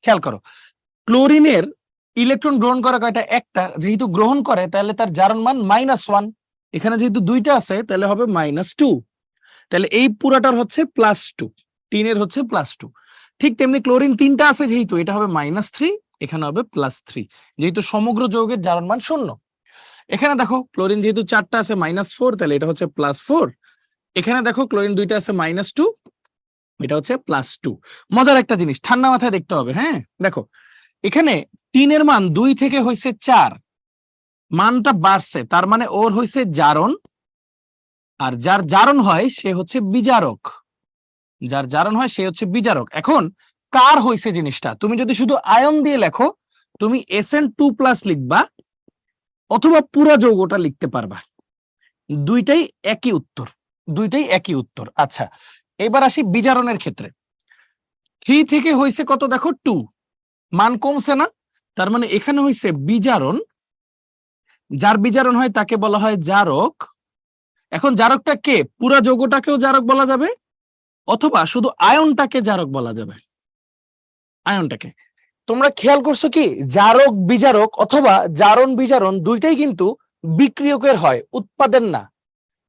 Speaker 1: খেয়াল করো। ক্লোরিনের ইলেকট্রন গ্রহণ করে কয়টা? একটা। যেহেতু গ্রহণ করে তাহলে তার জারণ মান -1। এখানে যেহেতু দুইটা আছে তাহলে হবে -2। তাহলে এই পুরাটার হচ্ছে +2, টিনের হচ্ছে +2। ঠিক তেমনি ক্লোরিন তিনটা আছে, যেহেতু এটা হবে -3, এখানে হবে +3, যেহেতু সমগ্র যৌগের জারণ মান 0। এখানে দেখো ক্লোরিন যেহেতু চারটা আছে -4, তাহলে এটা হচ্ছে +4। এখানে দেখো ক্লোরিন দুইটা আছে -2, এটা হচ্ছে +2। মজার একটা জিনিস ঠান্ডা মাথায় দেখতে হবে। হ্যাঁ, দেখো এখানে টিনের মান 2 থেকে হয়েছে 4, মানটা বাড়ছে, তার মানে ওর হয়েছে জারণ, আর যার জারণ হয় সে হচ্ছে বিজারক। যার জারণ হয় সে হচ্ছে বিজারক। এখন কার হয়েছে জিনিসটা, তুমি যদি শুধু আয়ন দিয়ে লেখো, তুমি Sn2+ লিখবা অথবা পুরা যৌগটা লিখতে পারবা, দুইটাই একই উত্তর, দুইটাই একই উত্তর। আচ্ছা, এবার আসি বিজারণের ক্ষেত্রে। 3 থেকে হয়েছে কত দেখো 2, মান কমছে না, তার মানে এখানে হয়েছে বিজারণ। যার বিজারণ হয় তাকে বলা হয় জারক। এখন জারকটা কে? পুরা যৌগটাকেও জারক বলা যাবে, অথবা শুধু আয়নটাকে জারক বলা যাবে, আয়নটাকে। তোমরা খেয়াল করছো কি, জারক বিজারক অথবা জারণ বিজারণ দুইটাই কিন্তু বিক্রিয়কের হয়, উৎপাদের না।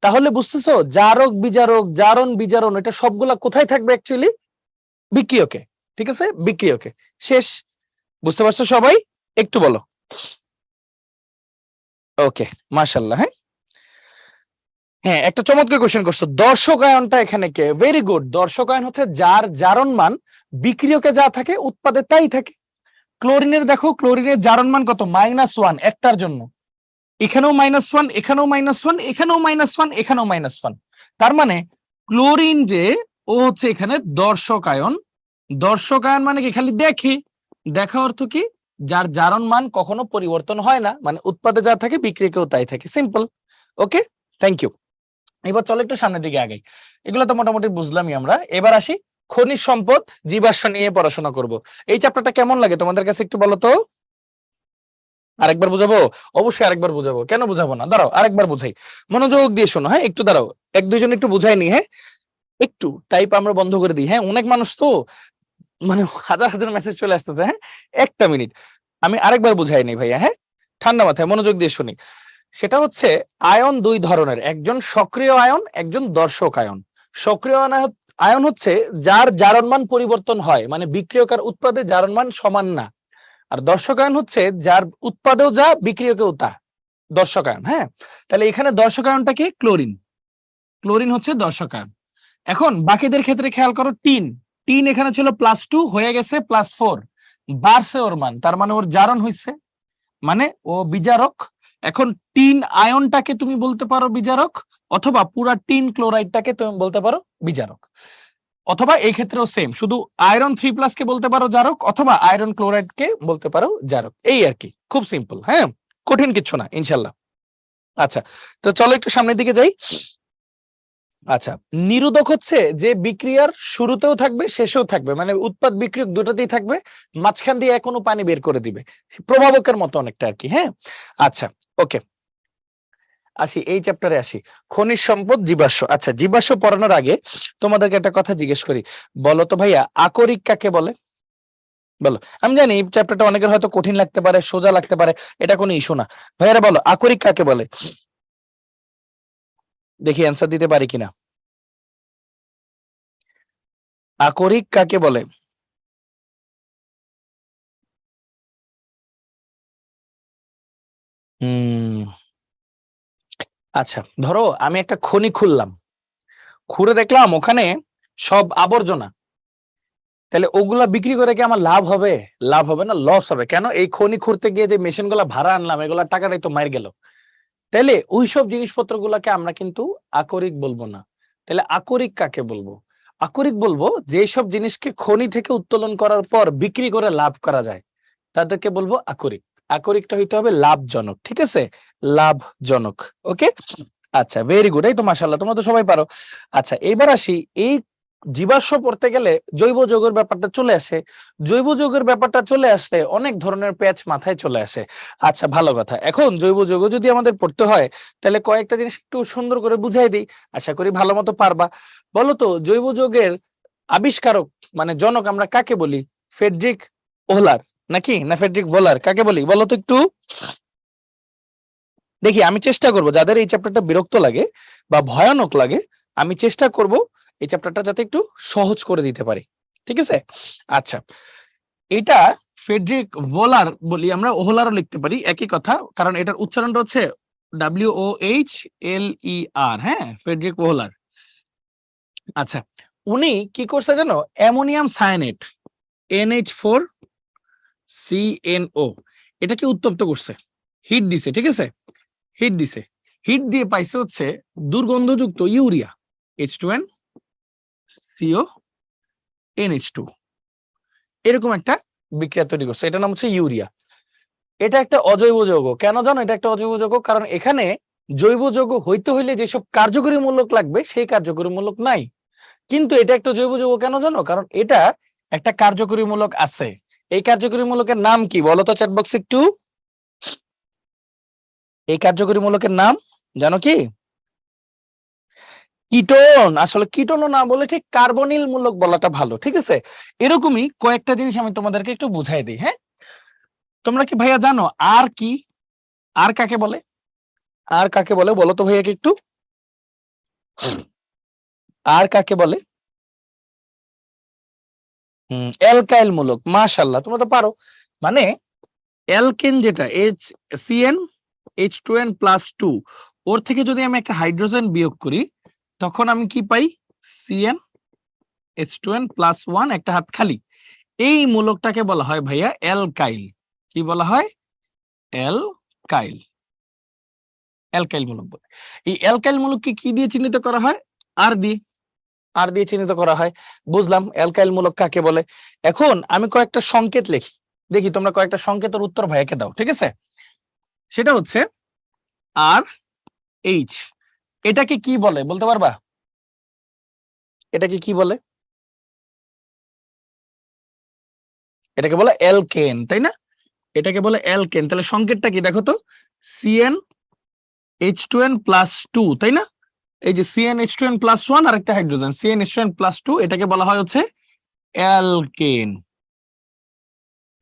Speaker 1: তাহলে বুঝতেছো, জারক বিজারক, জারণ বিজারণ, এটা সবগুলা কোথায় থাকবে? অ্যাকচুয়ালি বিক্রিয়কে। ঠিক আছে, বিক্রিয়কে। শেষ। বুঝতে পারছো সবাই? একটু বলো। ওকে, মাশাআল্লাহ। হ্যাঁ, হ্যাঁ, একটা চমৎকার কোশ্চেন করছো। দর্শক আয়নটা এখানে কে? Very good. দর্শক আয়ন হচ্ছে যার জারণ মান বিক্রিয়কে যা থাকে উৎপাদে তাই থাকে। ক্লোরিনের দেখো, ক্লোরিনের জারণ মান কত? -1 একটার জন্য। এখানেও -1, এখানেও -1, এখানেও -1, এখানেও -1। তার মানে ক্লোরিন যে, ও হচ্ছে এখানে দর্শক আয়ন। দর্শক আয়ন মানে কি? খালি দেখে। দেখা অর্থ কি? যার জারণ মান কখনো পরিবর্তন হয় না, মানে উৎপাদে যা থাকে বিক্রিয়কেও তাই থাকে। সিম্পল। Okay, thank you. এবার চলো একটু সামনের দিকে আগাই। এগুলো তো মোটামুটি বুঝলামই আমরা। এবার আসি খনিজ সম্পদ জীবাশ্ম নিয়ে পড়াশোনা করব। এই চ্যাপ্টারটা কেমন লাগে তোমাদের কাছে একটু বলো তো? আরেকবার বুঝাবো? অবশ্যই আরেকবার বুঝাবো, কেন বুঝাবো না, দাঁড়াও আরেকবার বুঝাই। মনোযোগ দিয়ে শোনো, হ্যাঁ, একটু দাঁড়াও, এক দুইজন একটু বুঝাই নি। হ্যাঁ, একটু টাইপ আমরা বন্ধ করে দিই। হ্যাঁ, অনেক মানুষ তো, মানে হাজার হাজার মেসেজ চলে আসতেছে। হ্যাঁ, একটা মিনিট, আমি আরেকবার বুঝাই নি ভাইয়া। হ্যাঁ, ঠান্ডা মাথায় মনোযোগ দিয়ে শুনি। সেটা হচ্ছে আয়ন দুই ধরনের, একজন সক্রিয় আয়ন, একজন দর্শক আয়ন। সক্রিয় আয়ন হচ্ছে যার জারণমান পরিবর্তন হয়, মানে বিক্রিয়ক আর উৎপাদে জারণমান সমান না। আর দর্শকায়ন হচ্ছে যার উৎপাদেও যা বিক্রিয়কেও তা, দর্শকায়ন। হ্যাঁ, তাহলে এখানে দর্শকায়নটা কি? ক্লোরিন। ক্লোরিন হচ্ছে দর্শকায়ন। এখন বাকিদের ক্ষেত্রে খেয়াল করো, টিন। টিন এখানে ছিল +2, হয়ে গেছে +4, বাড়ছে ওর মান, তার মানে ওর জারণ হইছে, মানে ও বিজারক। এখন টিন আয়নটাকে তুমি বলতে পারো বিজারক, অথবা পুরা টিন ক্লোরাইডটাকে তুমি বলতে পারো বিজারক। অথবা এই ক্ষেত্রেও সেম, শুধু আয়রন 3+ কে বলতে পারো জারক, অথবা আয়রন ক্লোরাইড কে বলতে পারো জারক। এই আর কি, খুব সিম্পল। হ্যাঁ, কঠিন কিছু না ইনশাল্লাহ। আচ্ছা, তো চলো একটু সামনের দিকে যাই। আচ্ছা, নিরোধক হচ্ছে যে বিক্রিয়ার শুরুতেও থাকবে শেষেও থাকবে, মানে উৎপাদ বিক্রিয়ক দুটাতেই থাকবে, মাঝখান দিয়ে এখনো পানি বের করে দিবে, প্রভাবকের মতো অনেকটা আর কি। হ্যাঁ, আচ্ছা, ওকে, আসি এই চ্যাপ্টারে আসি। খনিজ সম্পদ জীবাশ্ম। আচ্ছা, জীবাশ্ম পড়ানোর আগে তোমাদেরকে একটা কথা জিজ্ঞেস করি। বলো তো ভাইয়া, আকরিক কাকে বলে? বলো। আমি জানি চ্যাপ্টারটা অনেকের হয়তো কঠিন লাগতে পারে, সোজা লাগতে পারে, এটা কোনো ইস্যু না। ভাইয়ারা বলো, আকরিক কাকে বলে? দেখি অ্যান্সার দিতে পারি কিনা। আকরিক কাকে বলে? হুম, আচ্ছা, ধরো আমি একটা খনি খুললাম, খুঁড়ে দেখলাম ওখানে সব আবর্জনা। তাহলে ওগুলা বিক্রি করে কি আমার লাভ হবে? লাভ হবে না, লস হবে। কেন? এই খনি খুঁড়তে গিয়ে যে মেশিন গুলা ভাড়া আনলাম, এগুলা টাকাটাই তো মার গেল। তাহলে ওইসব জিনিসপত্র গুলাকে আমরা কিন্তু আকরিক বলবো না। তাহলে আকরিক কাকে বলবো? আকরিক বলবো যেসব জিনিসকে খনি থেকে উত্তোলন করার পর বিক্রি করে লাভ করা যায়, তাদেরকে বলবো আকরিক। আকরিকটা হইতে হবে লাভজনক, ঠিক আছে? লাভজনক। ওকে, আচ্ছা, ভেরি গুড। এই তো মাশাআল্লাহ, তোমরা তো সবাই পারো। আচ্ছা, এবার আসি, এই জীবাশ্ম পড়তে গেলে জৈব যৌগের ব্যাপারটা চলে আসে। জৈব যৌগের ব্যাপারটা চলে আসলে অনেক ধরনের প্যাচ মাথায় চলে আসে। আচ্ছা, ভালো কথা। এখন জৈব যৌগ যদি আমাদের পড়তে হয়, তাহলে কয়েকটা জিনিস একটু সুন্দর করে বুঝাই দিই, আশা করি ভালো মতো পারবা। বলো তো, জৈব যৌগের আবিষ্কারক মানে জনক আমরা কাকে বলি? ফ্রেডরিক ওহলার নাকি না ফ্রেডরিক ভোলার, কাকে বলি বলো তো একটু? দেখি, আমি চেষ্টা করব, যাদের এই চ্যাপ্টারটা বিরক্ত লাগে বা ভয়ানক লাগে, আমি চেষ্টা করব এই চ্যাপ্টারটা যাতে একটু সহজ করে দিতে পারি, ঠিক আছে? আচ্ছা, এটা ফ্রেডরিক ভোলার বলি আমরা, ওহলারও লিখতে পারি, একই কথা, কারণ এটার উচ্চারণটা হচ্ছে WOHLER। হ্যাঁ, ফ্রেডরিক ওহলার। আচ্ছা, উনি কি করছে জানো? অ্যামোনিয়াম সায়ানেট NH4CNO এটাকে উত্তপ্ত করছে, হিট দিছে, ঠিক আছে? হিট দিছে, হিট দিয়ে পাইছে হচ্ছে দুর্গন্ধযুক্ত ইউরিয়া H2NCO এরকম একটা বিক্রিয়া তৈরি করছে, এটার নাম হচ্ছে ইউরিয়া। এটা একটা অজৈব যৌগ। কেন জানো এটা একটা অজৈব যৌগ? কারণ এখানে জৈব যৌগ হইতে হইলে যেসব কার্যকরী মূলক লাগবে সেই কার্যকরী মূলক নাই। কিন্তু এটা একটা জৈব যৌগ কেন জানো? কারণ এটা একটা কার্যকরী মূলক আছে। এই কার্যকরী মূলকের নাম কি বলো তো চ্যাট বক্সে একটু? এই কার্যকরী মূলকের নাম জানো কি? কিটোন। আসলে কিটোনও না বলে ঠিক কার্বনিল মূলক বলাটা ভালো, ঠিক আছে? এরকমই কয়েকটা জিনিস আমি তোমাদেরকে একটু বুঝাই দিই। হ্যাঁ, তোমরা কি ভাইয়া জানো আর কি? আর কাকে বলে? আর কাকে বলে বলো তো ভাইয়াকে একটু? আর কাকে বলে? অ্যালকাইল মূলক। মাশাআল্লাহ, তোমরা তো পারো। মানে অ্যালকেন যেটা CnH2n+2, ওর থেকে যদি আমি একটা হাইড্রোজেন বিয়োগ করি, তখন আমি কি পাই? CnH2n+1, একটা হাত খালি। এই মূলকটাকে বলা হয় ভাইয়া অ্যালকাইল। কি বলা হয়? অ্যালকাইল। অ্যালকাইল মূলক বলে। এই অ্যালকাইল মূলককে কি দিয়ে চিহ্নিত করা হয়? আর দিয়ে। আর দিয়ে চিহ্নিত করা হয়। বুঝলাম অ্যালকাইল মূলক কাকে বলে। এখন আমি কয়েকটা সংকেত লিখি, দেখি তোমরা কয়েকটা সংকেতের উত্তর ভাইয়াকে দাও, ঠিক আছে? সেটা হচ্ছে আর এইচ, এটাকে কি বলে বলতে পারবা? এটাকে কি বলে? এটাকে বলে অ্যালকেন, তাই না? এটাকে বলে অ্যালকেন। তাহলে সংকেতটা কি দেখো তো? CnH2n+2, তাই না? এই যে CnH2n+1 আর একটা হাইড্রোজেন CnH2n+2, এটাকে বলা হয় হচ্ছে অ্যালকেন।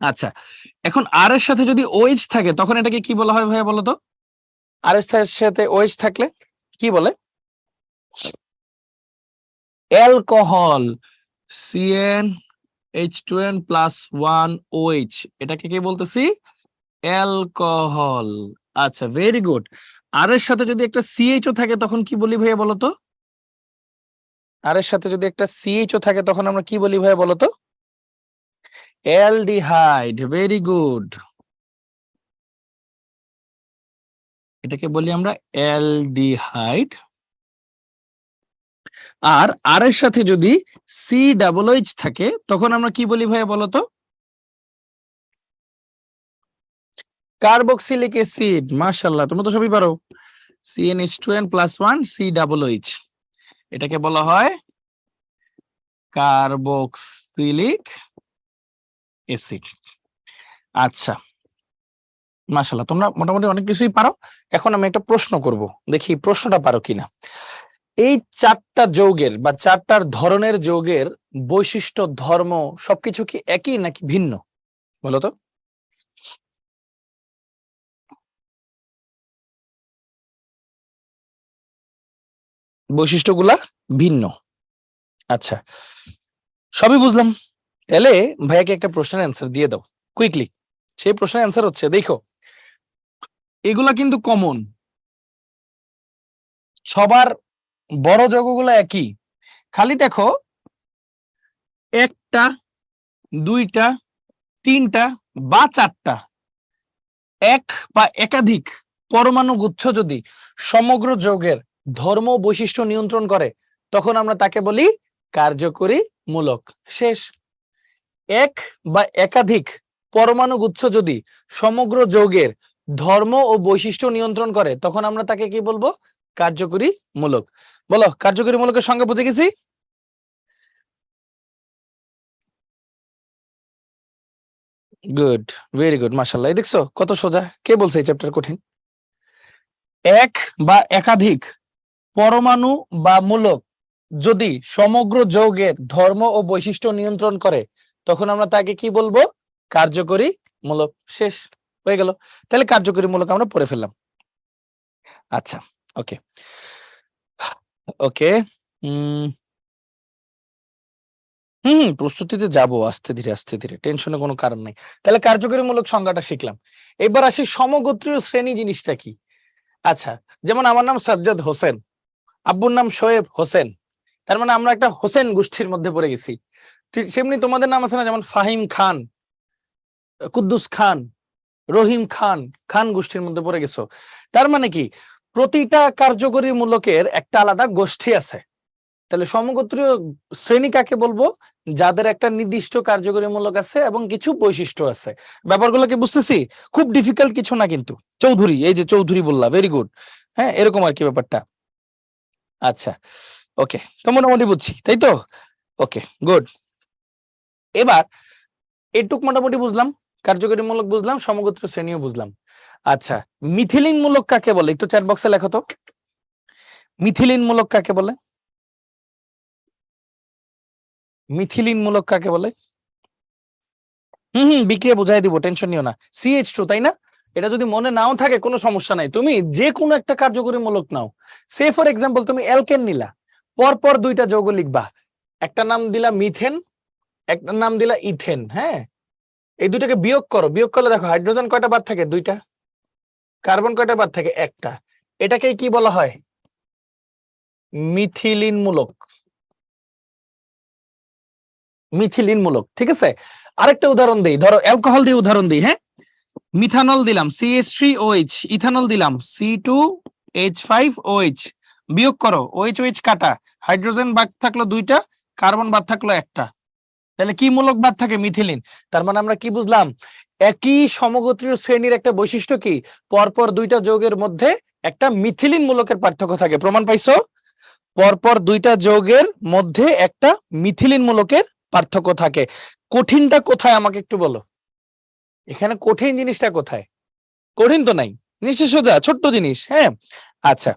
Speaker 1: আচ্ছা, এখন আর এর সাথে যদি OH থাকে তখন এটাকে কি বলা হয় ভাইয়া বলো তো? আর এর সাথে OH থাকলে কি বলে? অ্যালকোহল। CnH2n+1OH, এটাকে কি বলতেছি? অ্যালকোহল। আচ্ছা, ভেরি গুড। আর এর সাথে যদি একটা CHO থাকে তখন কি বলি ভাইয়া বলো তো? আর এর সাথে যদি একটা CHO থাকে তখন আমরা কি বলি ভাইয়া বলো তো? অ্যালডিহাইড। ভেরি গুড, এটাকে বলি আমরা অ্যালডিহাইড। আর আর এর সাথে যদি COOH থাকে তখন আমরা কি বলি ভাইয়া বলো তো? Carboxylic acid. মাশাআল্লাহ, তোমরা তো সবই পারো। CnH2n+1 COOH, এটাকে বলা হয় কার্বক্সিলিক অ্যাসিড। আচ্ছা, মাশাআল্লাহ, তোমরা মোটামুটি অনেক কিছুই পারো। এখন আমি একটা প্রশ্ন করব, দেখি প্রশ্নটা পারো কিনা। এই চারটা যৌগের বা চারটার ধরনের যৌগের বৈশিষ্ট্য, ধর্ম সবকিছু কি একই নাকি ভিন্ন বলো তো? বৈশিষ্ট্যগুলা ভিন্ন। আচ্ছা, সবই বুঝলাম। তাহলে ভাইয়াকে একটা প্রশ্নের অ্যান্সার দিয়ে দাও কুইকলি। সেই প্রশ্নের অ্যান্সার হচ্ছে, দেখো এগুলা কিন্তু কমন, সবার বড় যৌগগুলো একই। খালি দেখো একটা দুইটা, তিনটা বা চারটা এক বা একাধিক পরমাণু গুচ্ছ যদি সমগ্র যৌগের ধর্ম বৈশিষ্ট্য নিয়ন্ত্রণ করে তখন আমরা তাকে বলি কার্যকরী মূলক। শেষ। এক বা একাধিক পরমাণু গুচ্ছ যদি সমগ্র যৌগের ধর্ম ও বৈশিষ্ট্য নিয়ন্ত্রণ করে তখন আমরা তাকে কি বলবো? কার্যকরী মূলক। বলো, কার্যকরী মূলকের সংজ্ঞা বুঝে গেছি? গুড, ভেরি গুড, মাশাআল্লাহ। এই দেখছো কত সোজা। কে বলছে এই চ্যাপ্টার কঠিন? এক বা একাধিক পরমাণু বা মূলক যদি সমগ্র যৌগের ধর্ম ও বৈশিষ্ট্য নিয়ন্ত্রণ করে তখন আমরা তাকে কি বলবো? কার্যকরী মূলক। শেষ হয়ে গেল। তাহলে কার্যকরী মূলক আমরা পড়ে ফেললাম। আচ্ছা, ওকে ওকে। প্রস্তুতিতে যাব আস্তে ধীরে আস্তে ধীরে, টেনশনে কোনো কারণ নাই। তাহলে কার্যকরীমূলক সংজ্ঞাটা শিখলাম। এবার আসি সমগোত্রীয় শ্রেণী জিনিসটা কি। আচ্ছা, যেমন আমার নাম সাজ্জাদ হোসেন, আব্বুর নাম শোয়েব হোসেন, তার মানে আমরা একটা হোসেন গোষ্ঠীর মধ্যে পড়ে গেছি। ঠিক সেমনি তোমাদের নাম আছে না, যেমন ফাহিম খান, কুদ্দুস খান, রহিম খান, খান গোষ্ঠীর মধ্যে পড়ে গেছো। তার মানে কি প্রতিটা কার্যকরী মূলকের একটা আলাদা গোষ্ঠী আছে। তাহলে সমগোত্রীয় শ্রেণী কাকে বলবো? যাদের একটা নির্দিষ্ট কার্যকরী মূলক আছে এবং কিছু বৈশিষ্ট্য আছে। ব্যাপারগুলো কি বুঝতেছি? খুব ডিফিকাল্ট কিছু না কিন্তু। চৌধুরী, এই যে চৌধুরী বললা, ভেরি গুড। হ্যাঁ, এরকম আর কি ব্যাপারটা। আচ্ছা, ওকে, তো মোটামুটি বুঝছি, তাই তো? ওকে, গুড। এবার এটুক মোটামুটি বুঝলাম, কার্যকরী মূলক বুঝলাম, সমগোত্র শ্রেণীও বুঝলাম। আচ্ছা, মিথিলিন মূলক কাকে বলে? একটু চ্যাট বক্সে লেখো তো, মিথিলিন মূলক কাকে বলে? মিথিলিন মূলক কাকে বলে? বিক্রিয়া বুঝাই দিব, টেনশন নিও না। CH2, তাই না? এটা যদি মনে নাও থাকে কোনো সমস্যা নাই, তুমি যে কোনো একটা কার্যকরী মূলক নাও। সে ফর এক্সাম্পল তুমি অ্যালকেন নিলা, পরপর দুইটা যৌগ লিখবা, একটা নাম দিলা মিথেন, একটা নাম দিলা ইথেন। হ্যাঁ, এই দুইটাকে বিয়োগ করো, বিয়োগ করলে দেখো হাইড্রোজেন কয়টা বাদ থাকে? দুইটা। কার্বন কয়টা বাদ থাকে? একটা। এটাকে কি বলা হয়? মিথিলিন মূলক। মিথিলিন মূলক, ঠিক আছে। আরেকটা উদাহরণ দেই, ধরো অ্যালকোহল দিয়ে উদাহরণ দিই। হ্যাঁ, মিথানল দিলাম CH3OH, ইথানল দিলাম C2H5OH, বিয়োগ করো OH OH কাটা, হাইড্রোজেন বাদ থাকলো দুইটা, কার্বন বাদ থাকলো একটা। তাহলে কি মূলক বাদ থাকে? মিথিলিন। তার মানে আমরা কি বুঝলাম? একই সমগোত্রীয় শ্রেণীর একটা বৈশিষ্ট্য কি, পরপর দুইটা যৌগের মধ্যে একটা মিথিলিন মূলকের পার্থক্য থাকে। প্রমাণ পাইছো? পরপর দুইটা যৌগের মধ্যে একটা মিথিলিন মূলকের পার্থক্য থাকে। কঠিনটা কোথায় আমাকে একটু বলো, এখানে কঠিন জিনিসটা কোথায়? কঠিন তো নাই, নিশ্চয় সোজা, ছোট্ট জিনিস। হ্যাঁ, আচ্ছা,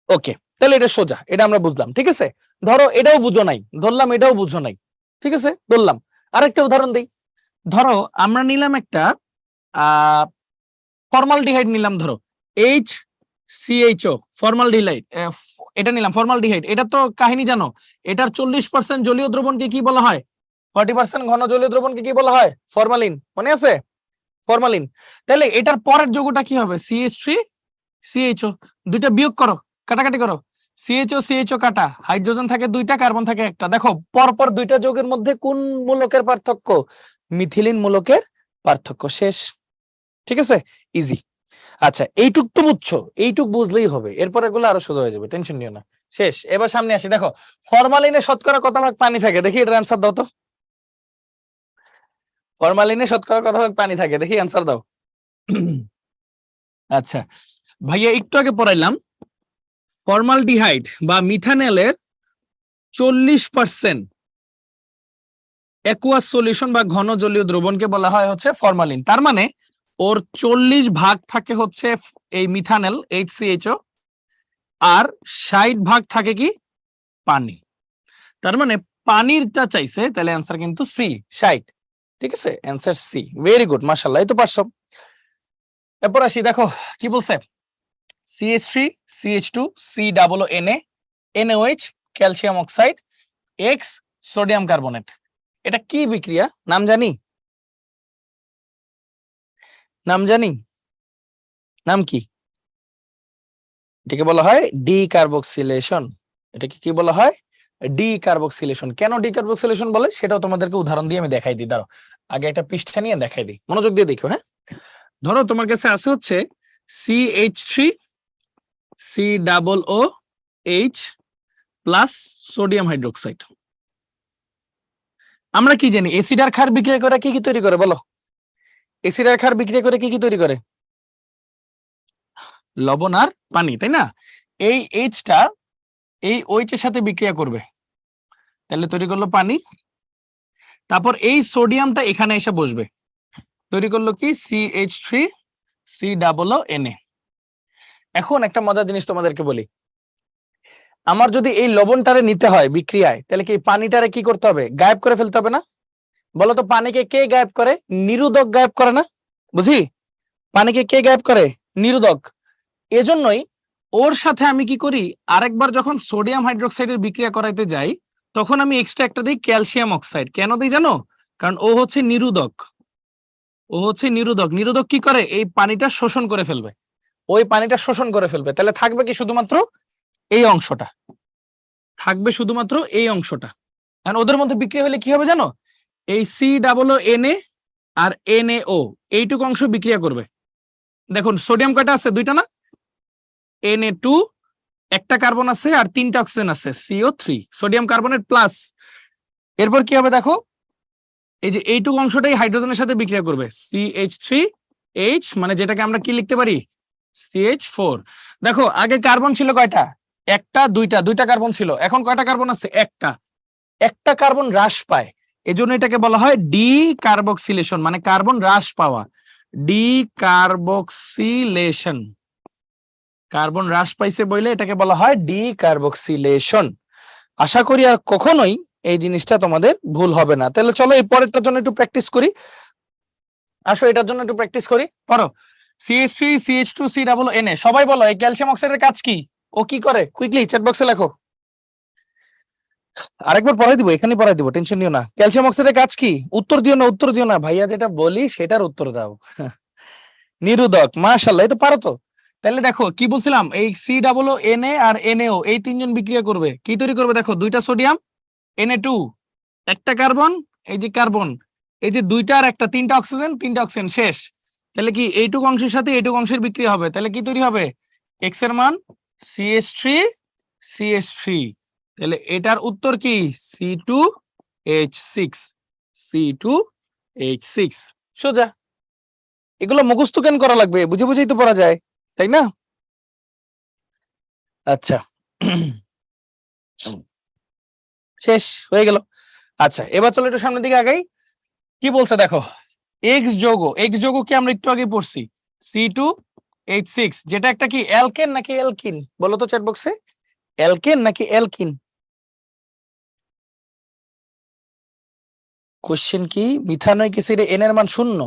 Speaker 1: ওকে, তাহলে এটা সোজা, এটা আমরা বুঝলাম, ঠিক আছে। ধরো এটাও বুঝো নাই, ধরলাম এটাও বুঝো নাই, ঠিক আছে, বললাম। আরেকটা উদাহরণ দিই, ধরো আমরা নিলাম একটা ফর্মালডিহাইড নিলাম, ধরো HCHO ফর্মালডিহাইড, এটা নিলাম ফর্মালডিহাইড। এটা তো কাহিনী জানো, এটার 40% জলীয় দ্রবণকে কি বলা হয়? 40% ঘন জলীয় দ্রবণকে কি বলা হয়? ফরমালিন। মনে আছে? ফরমালিন। তাহলে এটার পরের যৌগটা কি হবে? CH3CHO। দুইটা বিয়োগ করো, কাটাকাটি করো, CHO কাটা, হাইড্রোজেন থাকে দুইটা, কার্বন থাকে একটা। দেখো পরপর দুইটা যৌগের মধ্যে কোন মূলকের পার্থক্য? মিথিলিন মূলকের পার্থক্য। শেষ, ঠিক আছে, ইজি। আচ্ছা, এইটুক তো বুঝছো, এইটুক বুঝলেই হবে, এরপর এগুলো আরো সোজা হয়ে যাবে, টেনশন নিও না। শেষ। এবার সামনে আসি, দেখো ফরমালিনে শতকরা কত ভাগ পানি থাকে? দেখি এটার অ্যান্সার দাও তো। ফরমালিনে শতকরা কত ভাগ পানি থাকে? দেখি অ্যান্সার দাও। আচ্ছা ভাইয়া, একটু আগে পড়াইলাম ফর্মালডিহাইড বা মিথানলের 40% অ্যাকুয়াস সলিউশন বা ঘন জলীয় দ্রবণকে বলা হয় হচ্ছে ফরমালিন। তার মানে ওর 40 ভাগ থাকে হচ্ছে এই মিথানল HCHO, আর 60 ভাগ থাকে কি? পানি। তার মানে পানিরটা চাইছে, তাহলে অ্যান্সার কিন্তু সি, 60। ঠিক আছে, অ্যান্সার সি। ভেরি গুড, মাশাআল্লাহ, এই তো পারছো। এরপর আসি, দেখো কি বলছে। CH3 CH2 COO NaOH calcium oxide X sodium carbonate. এটা কি বিক্রিয়া? নাম জানি, নাম জানি, নাম কি? এটাকে বলা হয় ডিকার্বক্সিলেশন। এটাকে কি বলা হয়? D carboxylation. কেন ডি কার্বক্সিলেশন বলে সেটাও তোমাদেরকে উদাহরণ দিয়ে আমি দেখাই দিই। দাঁড়াও আগে একটা পৃষ্ঠা নিয়ে দেখাই দিই, মনোযোগ দিয়ে দেখো। হ্যাঁ, ধরো তোমার কাছে আছে হচ্ছে CH3 COOH plus sodium hydroxide. আমরা কি জানি অ্যাসিড আর ক্ষার বিক্রিয়া করে কি কি তৈরি করে বলো? অ্যাসিড আর ক্ষার বিক্রিয়া করে কি কি তৈরি করে? লবণ আর পানি, তাই না? এই এইচটা এই OH এর সাথে বিক্রিয়া করবে, তাহলে তৈরি করলো পানি। তারপর এই সোডিয়ামটা এখানে এসে বসবে, তৈরি করলো কি CH3 COONA। এখন একটা মজার জিনিস তোমাদেরকে বলি, আমার যদি এই লবণটারে নিতে হয় বিক্রিয়ায়, তাহলে কি পানিটারে কি করতে হবে? গায়েব করে ফেলতে হবে না? বলতো পানিকে কে গায়েব করে? নিরোধক গায়েব করে না? বুঝি, পানিকে কে গায়েব করে? নিরোধক। এজন্যই ওর সাথে আমি কি করি, আরেকবার যখন সোডিয়াম হাইড্রোক্সাইডের বিক্রিয়া করাইতে যাই তখন আমি এক্সট্রা একটা দিই ক্যালসিয়াম অক্সাইড। কেন দিই জানো? কারণ ও হচ্ছে নিরোধক। ও হচ্ছে নিরোধক। নিরোধক কি করে? এই পানিটা শোষণ করে ফেলবে, ওই পানিটা শোষণ করে ফেলবে। তাহলে থাকবে কি শুধুমাত্র এই অংশটা, থাকবে শুধুমাত্র এই অংশটা। কারণ ওদের মধ্যে বিক্রিয়া হলে কি হবে জানো? এই COONA আর NaO এইটুকু অংশ বিক্রিয়া করবে। দেখুন সোডিয়াম কয়টা আছে? দুইটা না? Na2 একটা কার্বন আছে আর তিনটা অক্সিজেন আছে, CO3 সোডিয়াম কার্বনেট প্লাস। এরপর কি হবে দেখো, এই যে এইটুকু অংশটাই হাইড্রোজেনের সাথে বিক্রিয়া করবে, CH3H, মানে যেটাকে আমরা কি লিখতে পারি? CH4। দেখো আগে কার্বন ছিল কয়টা? একটা, দুইটা কার্বন ছিল। এখন কয়টা কার্বন আছে? একটা কার্বন হ্রাস পায়, এজন্য এটাকে বলা হয় ডি কার্বক্সিলেশন, মানে কার্বন হ্রাস পাওয়া। ডি কার্বক্সিলেশন, কার্বন হ্রাস পাইছে বলে এটাকে বলা হয় ডি কার্বক্সিলেশন। আশা করি আর কখনোই এই জিনিসটা তোমাদের ভুল হবে না। তাহলে চলো এই পরেরটার জন্য একটু প্র্যাকটিস করি। আসো এটার জন্য একটু প্র্যাকটিস করি। পড়ো CH3 CH2 COONA। সবাই বলো এই ক্যালসিয়াম অক্সাইডের কাজ কি? ও কি করে? কুইকলি চ্যাট বক্সে লেখো। আরেকবার পড়াই দিব, এখানে পড়াই দিব, টেনশন নিও না। ক্যালসিয়াম অক্সাইডের কাজ কি? উত্তর দিও না, উত্তর দিও না, ভাইয়া যেটা বলি সেটার উত্তর দাও। নিরোধক। মাশাআল্লাহ, এই তো পারো তো। তাহলে দেখো কি বলছিলাম, এই COONA আর NaO এই তিনজন বিক্রিয়া করবে, কি তৈরি করবে? দেখো দুইটা সোডিয়াম, Na2 একটা কার্বন, এই যে কার্বন, এই যে দুইটা আর একটা, তিনটা অক্সিজেন শেষ। তাহলে কি এইটুকু অংশের সাথে এইটুকু অংশের বিক্রিয়া হবে, তাহলে কি তৈরি হবে? X এর মান CH3 তাহলে এটার উত্তর কি? C2H6 C2H6। সোজা। এগুলো মুখস্থ কেন করা লাগবে? বুঝে বুঝেই তো পড়া যায়, তাই না? আচ্ছা, শেষ হয়ে গেল। আচ্ছা এবার চলো একটু সামনের দিকে আগাই। কি বলছে দেখো, এক্স যৌগ কি আমরা একটু আগে পড়ছি, C2H6, যেটা একটা কি অ্যালকেন নাকি অ্যালকিন? বলো তো চ্যাট বক্সে, অ্যালকেন নাকি অ্যালকিন? কোশ্চেন কি? মিথানয়িক অ্যাসিডে এন এর মান শূন্য,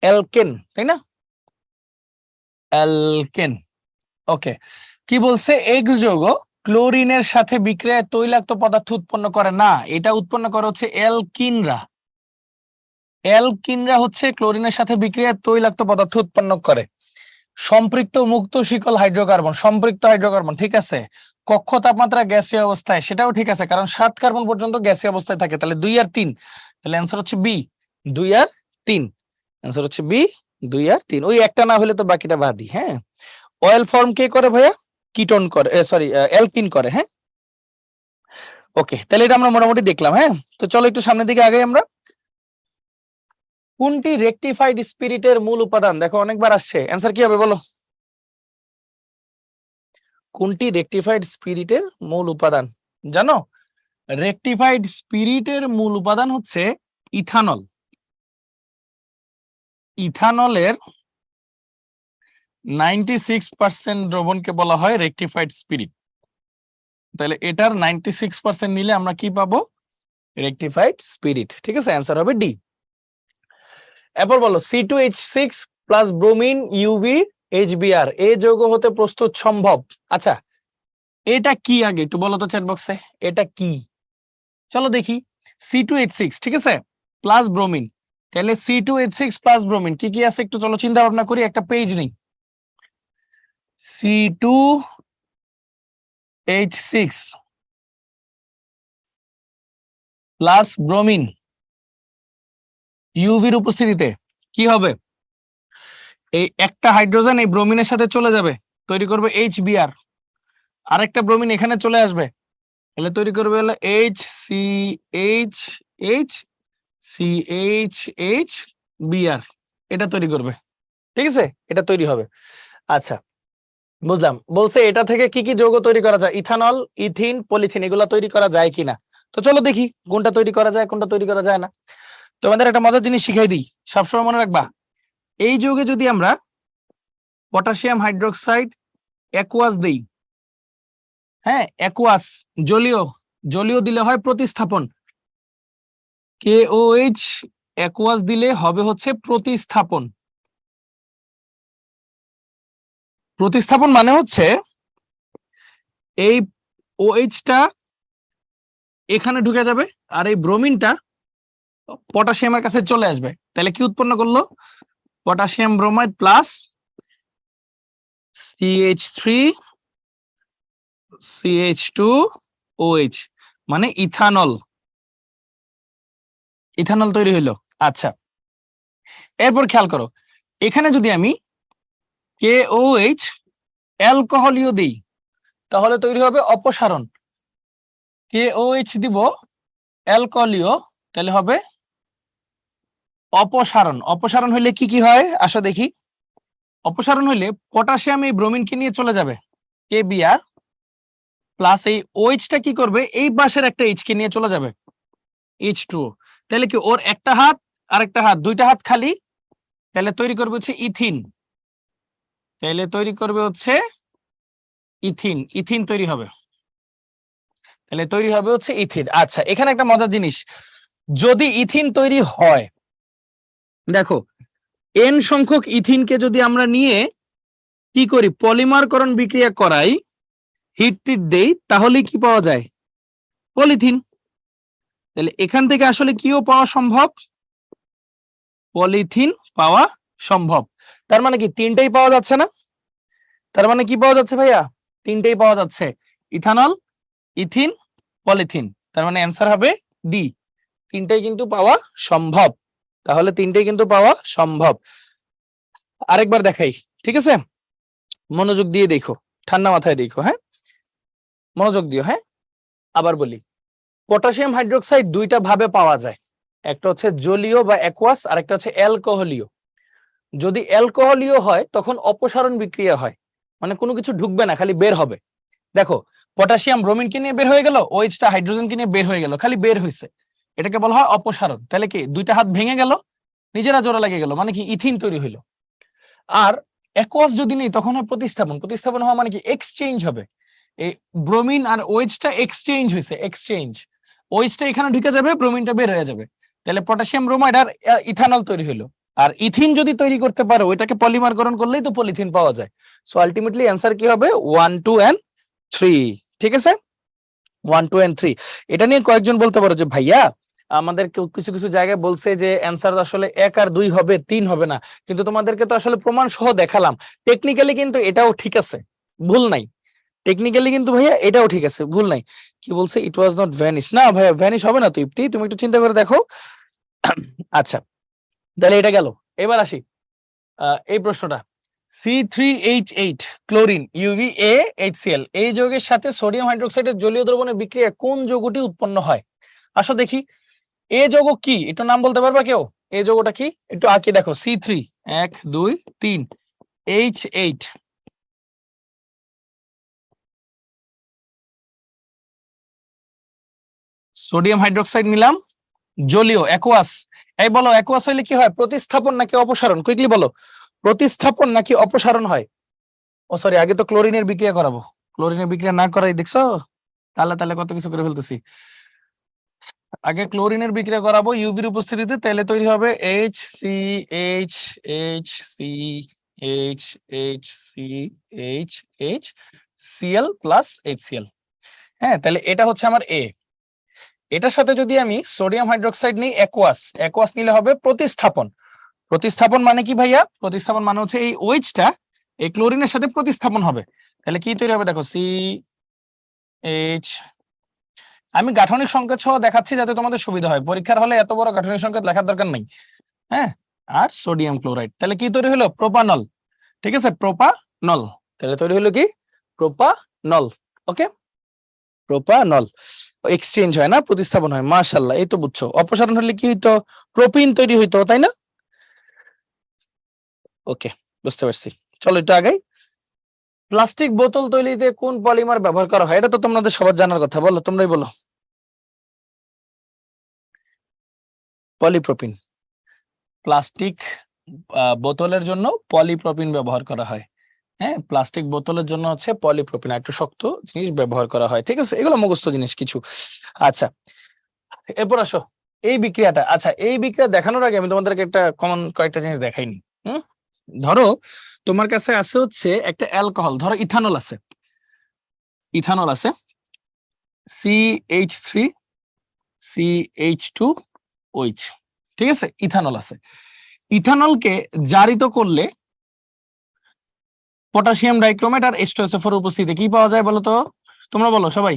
Speaker 1: অ্যালকেন, তাই না? অ্যালকেন। ওকে, কি বলছে? এক্স যৌগ ক্লোরিনের সাথে বিক্রিয়ায় তৈলাক্ত পদার্থ উৎপন্ন করে না, এটা উৎপন্ন করে হচ্ছে অ্যালকিনরা। অ্যালকিনরা হচ্ছে ক্লোরিনের সাথে বিক্রিয়ায় তৈলাক্ত পদার্থ উৎপন্ন করে। সম্পৃক্ত মুক্ত শিকল হাইড্রোকার্বন, সম্পৃক্ত হাইড্রোকার্বন, ঠিক আছে। কক্ষ তাপমাত্রা গ্যাসীয় অবস্থায়, সেটাও ঠিক আছে, কারণ 7 কার্বন পর্যন্ত গ্যাসীয় অবস্থায় থাকে। তাহলে 2 আর 3, তাহলে অ্যান্সার হচ্ছে বি, 2 আর 3। অ্যান্সার হচ্ছে বি, 2 আর 3। ওই একটা না হলে তো বাকিটা বাদই। হ্যাঁ, অয়েল ফর্ম কে করে ভাইয়া? কিটোন করে, সরি অ্যালকিন করে। হ্যাঁ, ওকে, তাহলে এটা আমরা মোটামুটি দেখলাম। হ্যাঁ, তো চলো একটু সামনের দিকে আগাই আমরা। কোনটি রেকটিফাইড স্পিরিটের মূল উপাদান? দেখো অনেকবার আসছে, অ্যান্সার কি হবে বলো? কোনটি রেকটিফাইড স্পিরিটের মূল উপাদান জানো? রেকটিফাইড স্পিরিটের মূল উপাদান হচ্ছে ইথানল। ইথানলের 96% দ্রবণকে বলা হয় রেকটিফাইড স্পিরিট। তাহলে এটার 96% নিলে আমরা কি পাবো? Rectified spirit. ঠিক আছে, অ্যান্সার হবে ডি। এরপর বলো C2H6 plus bromine UV HBr এ যৌগ হতে প্রস্তুত সম্ভব। আচ্ছা এটা কি আগে একটু বলো তো চ্যাট বক্সে, এটা কি? চলো দেখি। C2H6, ঠিক আছে, প্লাস ব্রোমিন। তাহলে C2H6 প্লাস ব্রোমিন কি কি আছে একটু চলো চিন্তা ভাবনা করি, একটা পেজ নেই। C2H6 প্লাস ব্রোমিন ইউভির উপস্থিতিতে কি হবে, এই একটা হাইড্রোজেন এই ব্রোমিনের সাথে চলে যাবে, তৈরি করবে HBr, আরেকটা ব্রোমিন এখানে চলে আসবে, তাহলে তৈরি করবে হলো HCHHCHHBr, এটা তৈরি করবে। ঠিক আছে, এটা তৈরি হবে। আচ্ছা বুঝলাম, বলছে এটা থেকে কি কি যৌগ তৈরি করা যায়, ইথানল, ইথিন, পলিথিন, এগুলো তৈরি করা যায় কিনা। তো চলো দেখি কোনটা তৈরি করা যায় কোনটা তৈরি করা যায় না। তোমাদের একটা মজার জিনিস শিখাই দিই, সবসময় মনে রাখবা, এই যৌগে যদি আমরা পটাশিয়াম হাইড্রোক্সাইড অ্যাকুয়াস দেই, হ্যাঁ অ্যাকুয়াস, জলীয়, জলীয় দিলে হয় প্রতিস্থাপন, KOH অ্যাকুয়াস দিলে হবে হচ্ছে প্রতিস্থাপন। প্রতিস্থাপন মানে হচ্ছে এই OH-টা এখানে ঢুকে যাবে আর এই ব্রোমিনটা পটাশিয়ামের কাছে চলে আসবে, তাহলে কি উৎপন্ন করলো, পটাশিয়াম ব্রোমাইড প্লাস CH3CH2OH, মানে ইথানল, ইথানল তৈরি হইলো। আচ্ছা এরপর খেয়াল করো, এখানে যদি আমি KOH অ্যালকোহলীয় দিই তাহলে তৈরি হবে অপসারণ, KOH দিব অ্যালকোহলীয়, তাহলে হবে অপসারণ। অপসারণ হইলে কি কি হয় আসো দেখি, অপসারণ হইলে পটাশিয়াম এই ব্রোমিনকে নিয়ে চলে যাবে, KBr প্লাস এই OH-টা কি করবে, এই পাশের একটা H কে নিয়ে চলে যাবে, H2O, তাহলে কি ওর একটা হাত আর একটা হাত, দুইটা হাত খালি, তাহলে তৈরি করবে হচ্ছে ইথিন, তাহলে তৈরি করবে হচ্ছে ইথিন, ইথিন তৈরি হবে, তাহলে তৈরি হবে হচ্ছে ইথিন। আচ্ছা এখানে একটা মজার জিনিস, যদি ইথিন তৈরি হয়, দেখো N সংখ্যক ইথিনকে যদি আমরা নিয়ে কি করি, পলিমারকরণ বিক্রিয়া করাই, হিট ট্রিট দেই, তাহলে কি পাওয়া যায়, পলিথিন। তাহলে এখান থেকে আসলে কিও পাওয়া সম্ভব, পলিথিন পাওয়া সম্ভব। তার মানে কি তিনটেই পাওয়া যাচ্ছে না, তার মানে কি পাওয়া যাচ্ছে ভাইয়া, তিনটেই পাওয়া যাচ্ছে, ইথানল, ইথিন, পলিথিন, তার মানে অ্যান্সার হবে ডি, তিনটেই কিন্তু পাওয়া সম্ভব, তাহলে তিনটেই কিন্তু পাওয়া সম্ভব। আরেকবার দেখাই, ঠিক আছে, মনোযোগ দিয়ে দেখো, ঠান্ডা মাথায় দেখো, হ্যাঁ মনোযোগ দিও, হ্যাঁ আবার বলি, পটাশিয়াম হাইড্রোক্সাইড দুইটা ভাবে পাওয়া যায়, একটা হচ্ছে জলীয় বা অ্যাকুয়াস, আর একটা হচ্ছে অ্যালকোহলীয়। যদি অ্যালকোহলীয় হয় তখন অপসারণ বিক্রিয়া হয়, মানে কোনো কিছু ঢুকবে না, খালি বের হবে। দেখো পটাশিয়াম ব্রোমিনকে নিয়ে বের হয়ে গেল, OH-টা হাইড্রোজেনকে নিয়ে বের হয়ে গেল, খালি বের হয়েছে, এটাকে বলা হয় অপসারণ। তাহলে কি দুইটা হাত ভেঙে গেল, নিজেরা জোড়া লেগে গেল, মানে কি ইথিন তৈরি হইলো। আর অ্যাকুয়াস যদি নেই তখন হয় প্রতিস্থাপন, প্রতিস্থাপন হওয়া মানে কি এক্সচেঞ্জ হবে, এই ব্রোমিন আর OH-টা এক্সচেঞ্জ হয়েছে, এক্সচেঞ্জ, OH-টা এখানে ঢুকে যাবে, ব্রোমিনটা বের হয়ে যাবে, তাহলে পটাশিয়াম ব্রোমাইড আর ইথানল তৈরি হলো। আর ইথিন যদি তৈরি করতে পারো, ওইটাকে পলিমারকরণ করলেই তো পলিথিন পাওয়া যায়। সো আলটিমেটলি অ্যান্সার কি হবে 1 2 and 3, ঠিক আছে 1 2 and 3। এটা নিয়ে কয়েকজন বলতে পারো যে ভাইয়া আমাদের কিছু কিছু জায়গায় বলছে যে অ্যান্সার আসলে 1 আর 2 হবে, 3 হবে না, কিন্তু তোমাদেরকে তো আসলে প্রমাণ সহ দেখালাম, টেকনিক্যালি কিন্তু এটাও ঠিক আছে, ভুল নাই, টেকনিক্যালি কিন্তু ভাইয়া এটাও ঠিক আছে, ভুল নাই। কি বলছে, ইট ওয়াজ নট ভ্যানিশ, না ভাইয়া ভ্যানিশ হবে না তো ইপ্তি, তুমি একটু চিন্তা করে দেখো। আচ্ছা তাহলে এটা গেল, এবার আসি এই প্রশ্নটা, C3H8 ক্লোরিন UVA HCl এই যৌগের সাথে সোডিয়াম হাইড্রোক্সাইডের জলীয় দ্রবণের বিক্রিয়া কোন যৌগটি উৎপন্ন হয়, আসো দেখি। এ যৌগ কি, একটু নাম বলতে পারবা কেউ, এই যৌগটা কি, একটু আঁকি দেখো, C3 1 2 3 H8, সোডিয়াম হাইড্রোক্সাইড নিলাম, জলীয় অ্যাকুয়াস, এই বলো অ্যাকুয়াস হইলে কি হয়, প্রতিস্থাপন নাকি অপসারণ, কুইকলি বলো, প্রতিস্থাপন নাকি অপসারণ হয়। ও সরি, আগে তো ক্লোরিনের বিক্রিয়া করাবো, ক্লোরিনের বিক্রিয়া না করাই দেখছো, তাহলে তাহলে কত কিছু করে ফেলতেছি, আগে ক্লোরিনের বিক্রিয়া করাবো ইউভির উপস্থিতিতে, তাহলে তৈরি হবে HCl প্লাস HCl, হ্যাঁ তাহলে এটা হচ্ছে আমার এ। এটার সাথে যদি আমি সোডিয়াম হাইড্রোক্সাইড নিই অ্যাকুয়াস, অ্যাকুয়াস নিলে হবে প্রতিস্থাপন। প্রতিস্থাপন মানে কি ভাইয়া, প্রতিস্থাপন মানে হচ্ছে এই OH-টা এই ক্লোরিনের সাথে প্রতিস্থাপন হবে, তাহলে কি তৈরি হবে দেখো, CH, আমি গাঠনিক সংকেত সহ দেখাচ্ছি যাতে তোমাদের সুবিধা হয়, পরীক্ষার হলে এত বড় গাঠনিক সংকেত লেখার দরকার নেই। হ্যাঁ, আর সোডিয়াম ক্লোরাইড, তাহলে কি তৈরি হলো? প্রোপানল। ঠিক আছে, প্রোপানল। তাহলে তৈরি হলো কি? প্রোপানল। ওকে, প্রোপানল। এক্সচেঞ্জ হয় না, প্রতিস্থাপন হয়। মাশাআল্লাহ, এই তো বুঝছো। অপসারণ হলে কি হইতো? প্রোপিন তৈরি হইতো, তাই না? ওকে, বুঝতে পারছি। চলো একটু আগাই। প্লাস্টিক বোতল তৈরিতে কোন পলিমার ব্যবহার করা হয়? এটা তো তোমাদের সবার জানার কথা, বলো, তোমরাই বলো। পলিপ্রোপিন। প্লাস্টিক বোতলের জন্য পলিপ্রোপিন ব্যবহার করা হয়। হ্যাঁ, প্লাস্টিক বোতলের জন্য হচ্ছে পলিপ্রোপিন, একটু শক্ত জিনিস ব্যবহার করা হয়। ঠিক আছে, এগুলো মুখস্থ জিনিস কিছু। আচ্ছা, এরপর আসো এই বিক্রিয়াটা। আচ্ছা, এই বিক্রিয়া দেখানোর আগে আমি তোমাদেরকে একটা কমন কয়েকটা জিনিস দেখাইনি। হুম, ধরো তোমার কাছে আছে হচ্ছে একটা অ্যালকোহল, ধরো ইথানল আছে। ইথানল আছে CH3 CH2OH। ঠিক আছে, ইথানল আছে। ইথানলকে জারিত করলে পটাশিয়াম ডাইক্রোমেট আর H2SO4 উপস্থিতিতে কি পাওয়া যায় বলো তো? তোমরা বলো সবাই।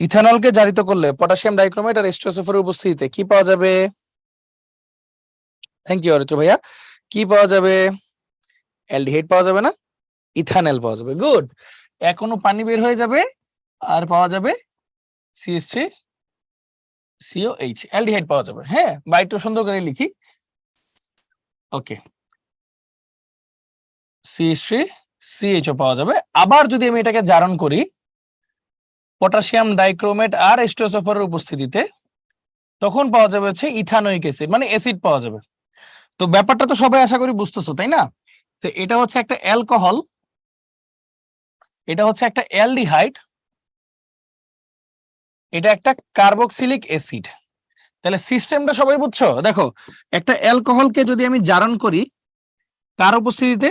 Speaker 1: ইথানলকে জারিত করলে পটাশিয়াম ডাইক্রোমেট আর H2SO4 উপস্থিতিতে কি পাওয়া যাবে? থ্যাংক ইউ অরিত্র ভাইয়া। কি পাওয়া যাবে? অ্যালডিহাইড পাওয়া যাবে না, ইথানল পাওয়া যাবে। গুড। এখনো পানি বের হয়ে যাবে আর পাওয়া যাবে CH3COH, অ্যালডিহাইড পাওয়া যাবে। হ্যাঁ, বা একটু সুন্দর করে লিখি। ওকে, CH3CHO পাওয়া যাবে। আবার যদি আমি এটাকে জারণ করি পটাশিয়াম ডাইক্রোমেট আর H2SO4 এর উপস্থিতিতে, তখন পাওয়া যাবে হচ্ছে ইথানোয়িক অ্যাসিড, মানে অ্যাসিড পাওয়া যাবে। তো ব্যাপারটা তো সবাই আশা করি বুঝতেছো, তাই না? তো এটা হচ্ছে একটা অ্যালকোহল, এটা হচ্ছে একটা অ্যালডিহাইড, এটা একটা কার্বক্সিলিক অ্যাসিড। তাহলে সিস্টেমটা সবাই বুঝছো? দেখো, একটা অ্যালকোহলকে যদি আমি জারণ করি কার উপস্থিতিতে?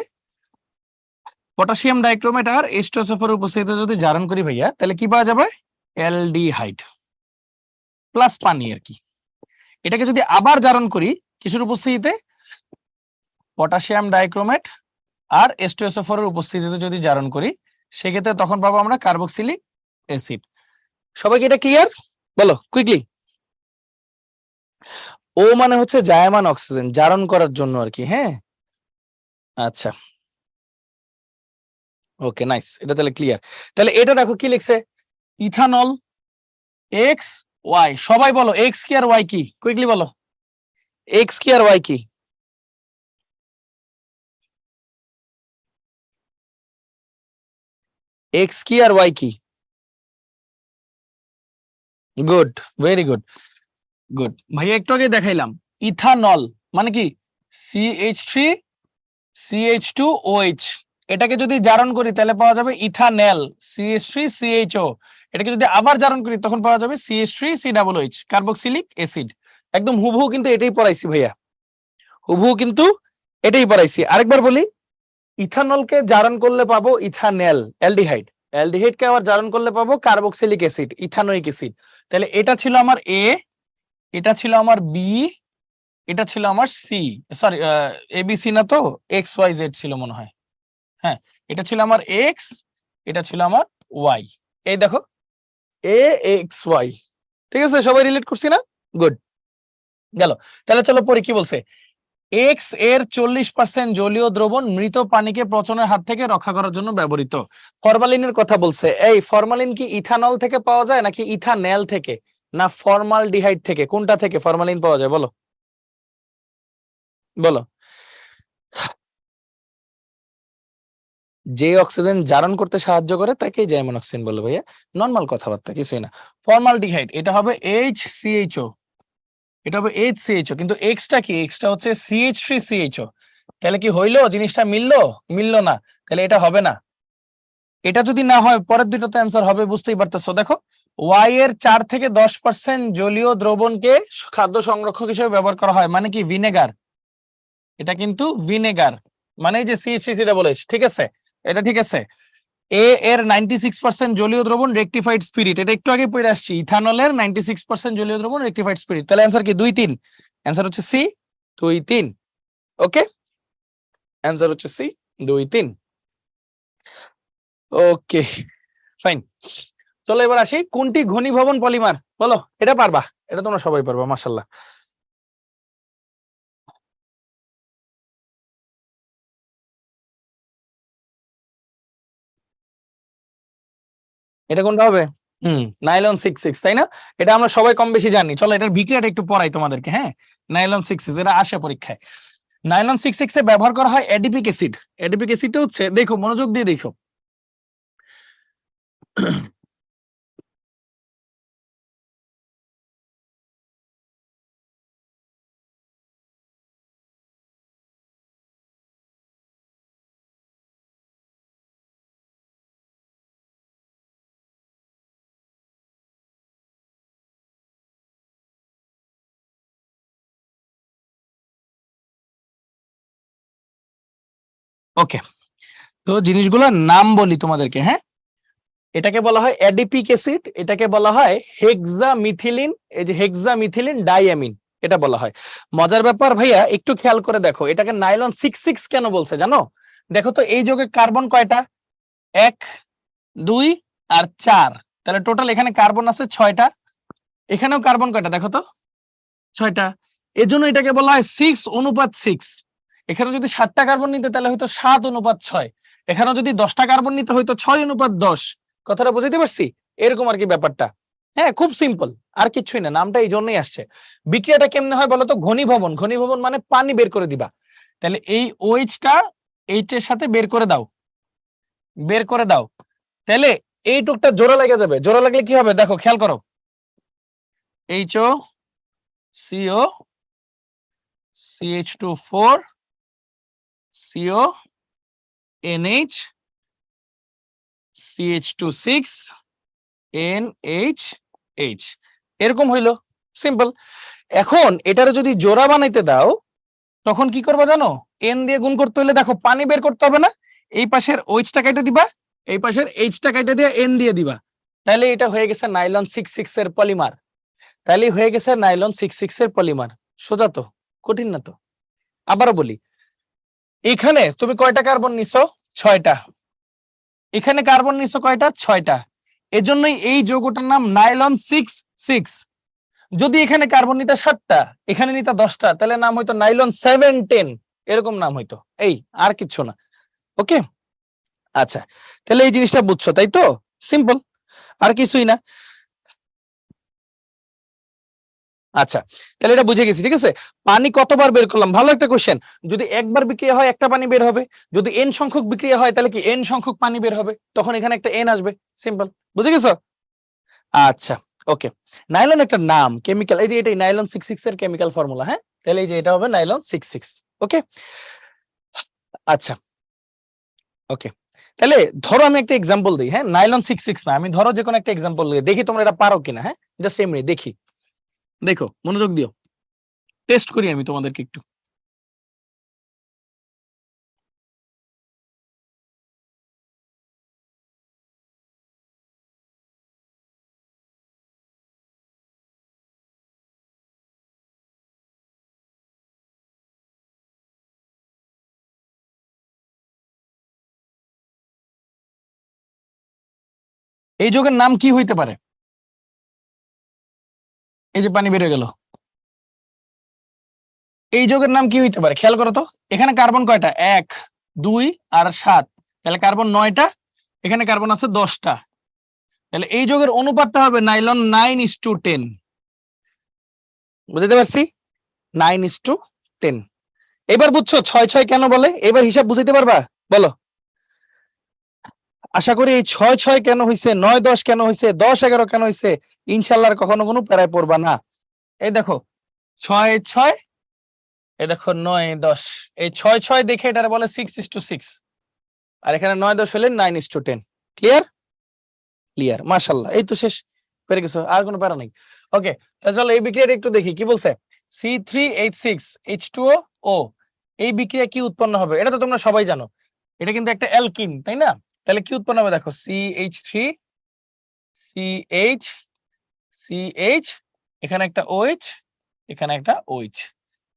Speaker 1: পটাশিয়াম ডাইক্রোমেট আর H2SO4 উপস্থিতিতে যদি জারণ করি ভাইয়া, তাহলে কি পাওয়া যাবে? অ্যালডিহাইড প্লাস পানি আর কি। এটাকে যদি আবার জারণ করি কিসের উপস্থিতিতে? পটাশিয়াম ডাইক্রোমেট আর H2SO4 এর উপস্থিতিতে যদি জারণ করি, সেক্ষেত্রে তখন পাবো আমরা কার্বক্সিলিক অ্যাসিড। সবাইকে এটা ক্লিয়ার? বলো কুইকলি। ও মানে হচ্ছে জায়মান অক্সিজেন, জারণ করার জন্য আর কি। হ্যাঁ, আচ্ছা, ওকে, নাইস। এটা তাহলে ক্লিয়ার। তাহলে এটা দেখো কি লিখছে, ইথানল এক্স ওয়াই। সবাই বলো এক্স কি আর ওয়াই কি, কুইকলি বলো। এক্স কি আর ওয়াই কি? এক্স কি আর ওয়াই কি? Good, very good, good. ভাইয়া একটু আগে দেখাইলাম ইথানল মানে কি? CH3CH2OH। এটাকে যদি জারণ করি তাহলে পাওয়া যাবে ইথানেল, CH3CHO। এটাকে যদি আবার জারণ করি তখন পাওয়া যাবে CH3COOH, কার্বক্সিলিক অ্যাসিড। একদম হুবহু কিন্তু এটাই পড়াইছি ভাইয়া, হুবহু কিন্তু এটাই পড়াইছি। আরেকবার বলি, ইথানলকে জারণ করলে পাবো ইথানেল, অ্যালডিহাইড। অ্যালডিহাইডকে আবার জারণ করলে পাবো কার্বক্সিলিক অ্যাসিড, ইথানোয়িক অ্যাসিড। তাহলে এটা ছিল আমার এ, এটা ছিল আমার বি, এটা ছিল আমার সি। সরি, ABC না তো, XYZ ছিল মনে হয়। হ্যাঁ, এটা ছিল আমার এক্স, এটা ছিল আমার ওয়াই। এই দেখো AXY। ঠিক আছে, সবাই রিলেট করছি না? গুড, গেল। তাহলে চলো পরে কি বলছে। এক্স এর 40% জলীয় দ্রবণ মৃত পানিকে পচনের হাত থেকে রক্ষা করার জন্য ব্যবহৃত। ফরমালিনের কথা বলছে। এই ফরমালিন কি ইথানল থেকে পাওয়া যায় নাকি ইথানেল থেকে, না ফরমালডিহাইড থেকে? কোনটা থেকে ফরমালিন পাওয়া যায় বলো, বলো। যে অক্সিজেন জারণ করতে সাহায্য করে তাকেই জাইমন অক্সিজেন বলে ভাইয়া, নরমাল কথাবার্তা, কিছুই না। ফরমালডিহাইড এটা হবে HCHO, এটা হবে HCHO, কিন্তু এক্সটা কি? এক্সটা হচ্ছে CH3CHO। তাহলে কি হইলো? জিনিসটা মিললো? মিললো না, তাহলে এটা হবে না। এটা যদি না হয় পরের দুটো তো অ্যান্সার হবে, বুঝতেই পারতেছো। দেখো, ওয়াই এর 4 থেকে 10% জলীয় দ্রবণকে খাদ্য সংরক্ষক হিসেবে ব্যবহার করা হয়, মানে কি? ভিনেগার। এটা কিন্তু ভিনেগার, মানে এই যে CH3COOH। ঠিক আছে, এটা ঠিক আছে। এ এর 96% জলীয় দ্রবণ রেকটিফাইড স্পিরিট, এটা একটু আগে পড়ে আসছি। ইথানলের 96% জলীয় দ্রবণ রেকটিফাইড স্পিরিট। তাহলে অ্যান্সার কি? 2, 3। অ্যান্সার হচ্ছে সি, 2, 3। ওকে, অ্যান্সার হচ্ছে সি, 2, 3। ওকে, ফাইন। চলো এবার আসি, কোনটি ঘনীভবন পলিমার? বলো, এটা পারবা, এটা তোমরা সবাই পারবা, মাশাআল্লাহ। এটা কোনটা হবে? নাইলন 66, তাই না? এটা আমরা সবাই কম বেশি জানি। চলো এটার বিক্রিয়াটা একটু পড়াই তোমাদেরকে। হ্যাঁ, নাইলন 66 এটা আসে পরীক্ষায়। নাইলন 66 এ ব্যবহার করা হয় অ্যাডিপিক অ্যাসিড। অ্যাডিপিক অ্যাসিডটা হচ্ছে, দেখো মনোযোগ দিয়ে দেখো, ওকে। তো জিনিসগুলোর নাম বলি তোমাদেরকে। হ্যাঁ, এটাকে বলা হয় অ্যাডিপিক অ্যাসিড, এটাকে বলা হয় হেক্সামিথিলিন, এই যে হেক্সামিথিলিন ডাইঅ্যামিন, এটা বলা হয়। মজার ব্যাপার ভাইয়া, একটু খেয়াল করে দেখো, এটাকে নাইলন 66 কেন বলছে জানো? দেখো তো এই যৌগে কার্বন কয়টা? 1, 2 আর 4, তাহলে টোটাল এখানে কার্বন আছে 6টা। এখানেও কার্বন কয়টা দেখো তো? 6টা। এজন্য এটাকে বলা হয় 6:6। এখানে যদি 7টা কার্বন নিতে তাহলে হয়তো 7:6, এখানে যদি 10টা কার্বন নিতে হয়তো 6:10। কথাটা বুঝতে পারছি? এরকম আর কি ব্যাপারটা। হ্যাঁ, খুব সিম্পল, আর কিছুই না, নামটা এই জন্যই আসছে। বিক্রিয়াটা কেমনে হয় বলতো? ঘনীভবন। ঘনীভবন মানে পানি বের করে দিবা। তাহলে এই OH-টা এইটার সাথে বের করে দাও, বের করে দাও, তাহলে এই টুকটা জোড়া লেগে যাবে। জোড়া লাগলে কি হবে দেখো, খেয়াল করো, HO CO CH2 4 CO NH CH2 6 NH এরকম হইলো, সিম্পল। এখন এটারে যদি জোড়া বানাইতে দাও তখন কি করবা জানো? এন দিয়ে গুণ করতে হলে দেখো পানি বের করতে হবে না, এই পাশের OH-টা কেটে দিবা, এই পাশের H-টা কেটে দিয়ে এন দিয়ে দিবা, তাহলে এটা হয়ে গেছে নাইলন 66 এর পলিমার। তাহলে হয়ে গেছে নাইলন 66 এর পলিমার। সোজা তো, কঠিন না তো। আবারও বলি, এখানে তুমি কয়টা কার্বন নিছো? 6টা। এখানে কার্বন নিছো কয়টা? 6টা। এজন্যই এই যৌগটার নাম নাইলন 66। যদি এখানে কার্বন নিতে 7টা, এখানে নিতে 10টা, তাহলে নাম হইতো নাইলন 710, এরকম নাম হইতো। এই আর কিছু না। ওকে, আচ্ছা, তাহলে এই জিনিসটা বুঝছো তাই তো? সিম্পল, আর কিছুই না। আচ্ছা, তাহলে এটা বুঝে গেছি, ঠিক আছে। পানি কতবার বের করলাম? ভালো একটা কোশ্চেন। যদি একবার বিক্রিয়া হয় একটা পানি বের হবে, যদি এন সংখ্যক বিক্রিয়া হয় তাহলে কি এন সংখ্যক পানি বের হবে, তখন এখানে একটা এন আসবে। সিম্পল, বুঝে গেছো? আচ্ছা, ওকে। নাইলন একটা নাম, কেমিক্যাল, এই যে এটাই নাইলন 66 এর কেমিক্যাল ফর্মুলা। হ্যাঁ, তাহলে এই যে এটা হবে নাইলন 66। ওকে, আচ্ছা, ওকে। তাহলে ধরো আমি একটা এক্সাম্পল দিই। হ্যাঁ, নাইলন 66 না, আমি ধরো যে কোনো একটা এক্সাম্পল দিই, দেখি তোমরা এটা পারো কিনা। হ্যাঁ, জাস্ট এমনি দেখি, দেখো মনোযোগ দিও, টেস্ট করি আমি তোমাদেরকে একটু। এই যৌগের নাম কি হইতে পারে? এই যে পানি বেরিয়ে গেল, এই যৌগের নাম কি হইতে পারে? খেয়াল করো তো, এখানে কার্বন কয়টা? 1, 2 আর 7, তাহলে কার্বন 9টা, এখানে কার্বন আছে 10টা, তাহলে এই যৌগের অনুপাতটা হবে নাইলন 9:10। বুঝতে পারছি? 9:10। এবার বুঝছো 6-6 কেন বলে? এবার হিসাব বুঝাইতে পারবা? বলো। আশা করি এই 6-6 কেন হইছে, 9-10 কেন হইছে, 10-11 কেন হইছে, ইনশাআল্লাহ আর কখনো কোনো প্যারায় পড়বা না। এই দেখো 6-6, এই দেখো 9-10, এই 6-6 দেখে এটারে বলে 6:6, আর এখানে 9-10 হলে 9:10। ক্লিয়ার? ক্লিয়ার, মাশাআল্লাহ, এই তো শেষ, পেরে গেছো, আর কোনো প্যারা নাই। ওকে, তাহলে চলো এই বিক্রিয়াটা একটু দেখি কি বলছে। C3H6H2O, এই বিক্রিয়া কি উৎপন্ন হবে? এটা তো তোমরা সবাই জানো, এটা কিন্তু একটা অ্যালকিন, তাই না? তাহলে কি উৎপন্ন হবে দেখো, CH3 CH CH, এখানে একটা OH, এখানে একটা OH,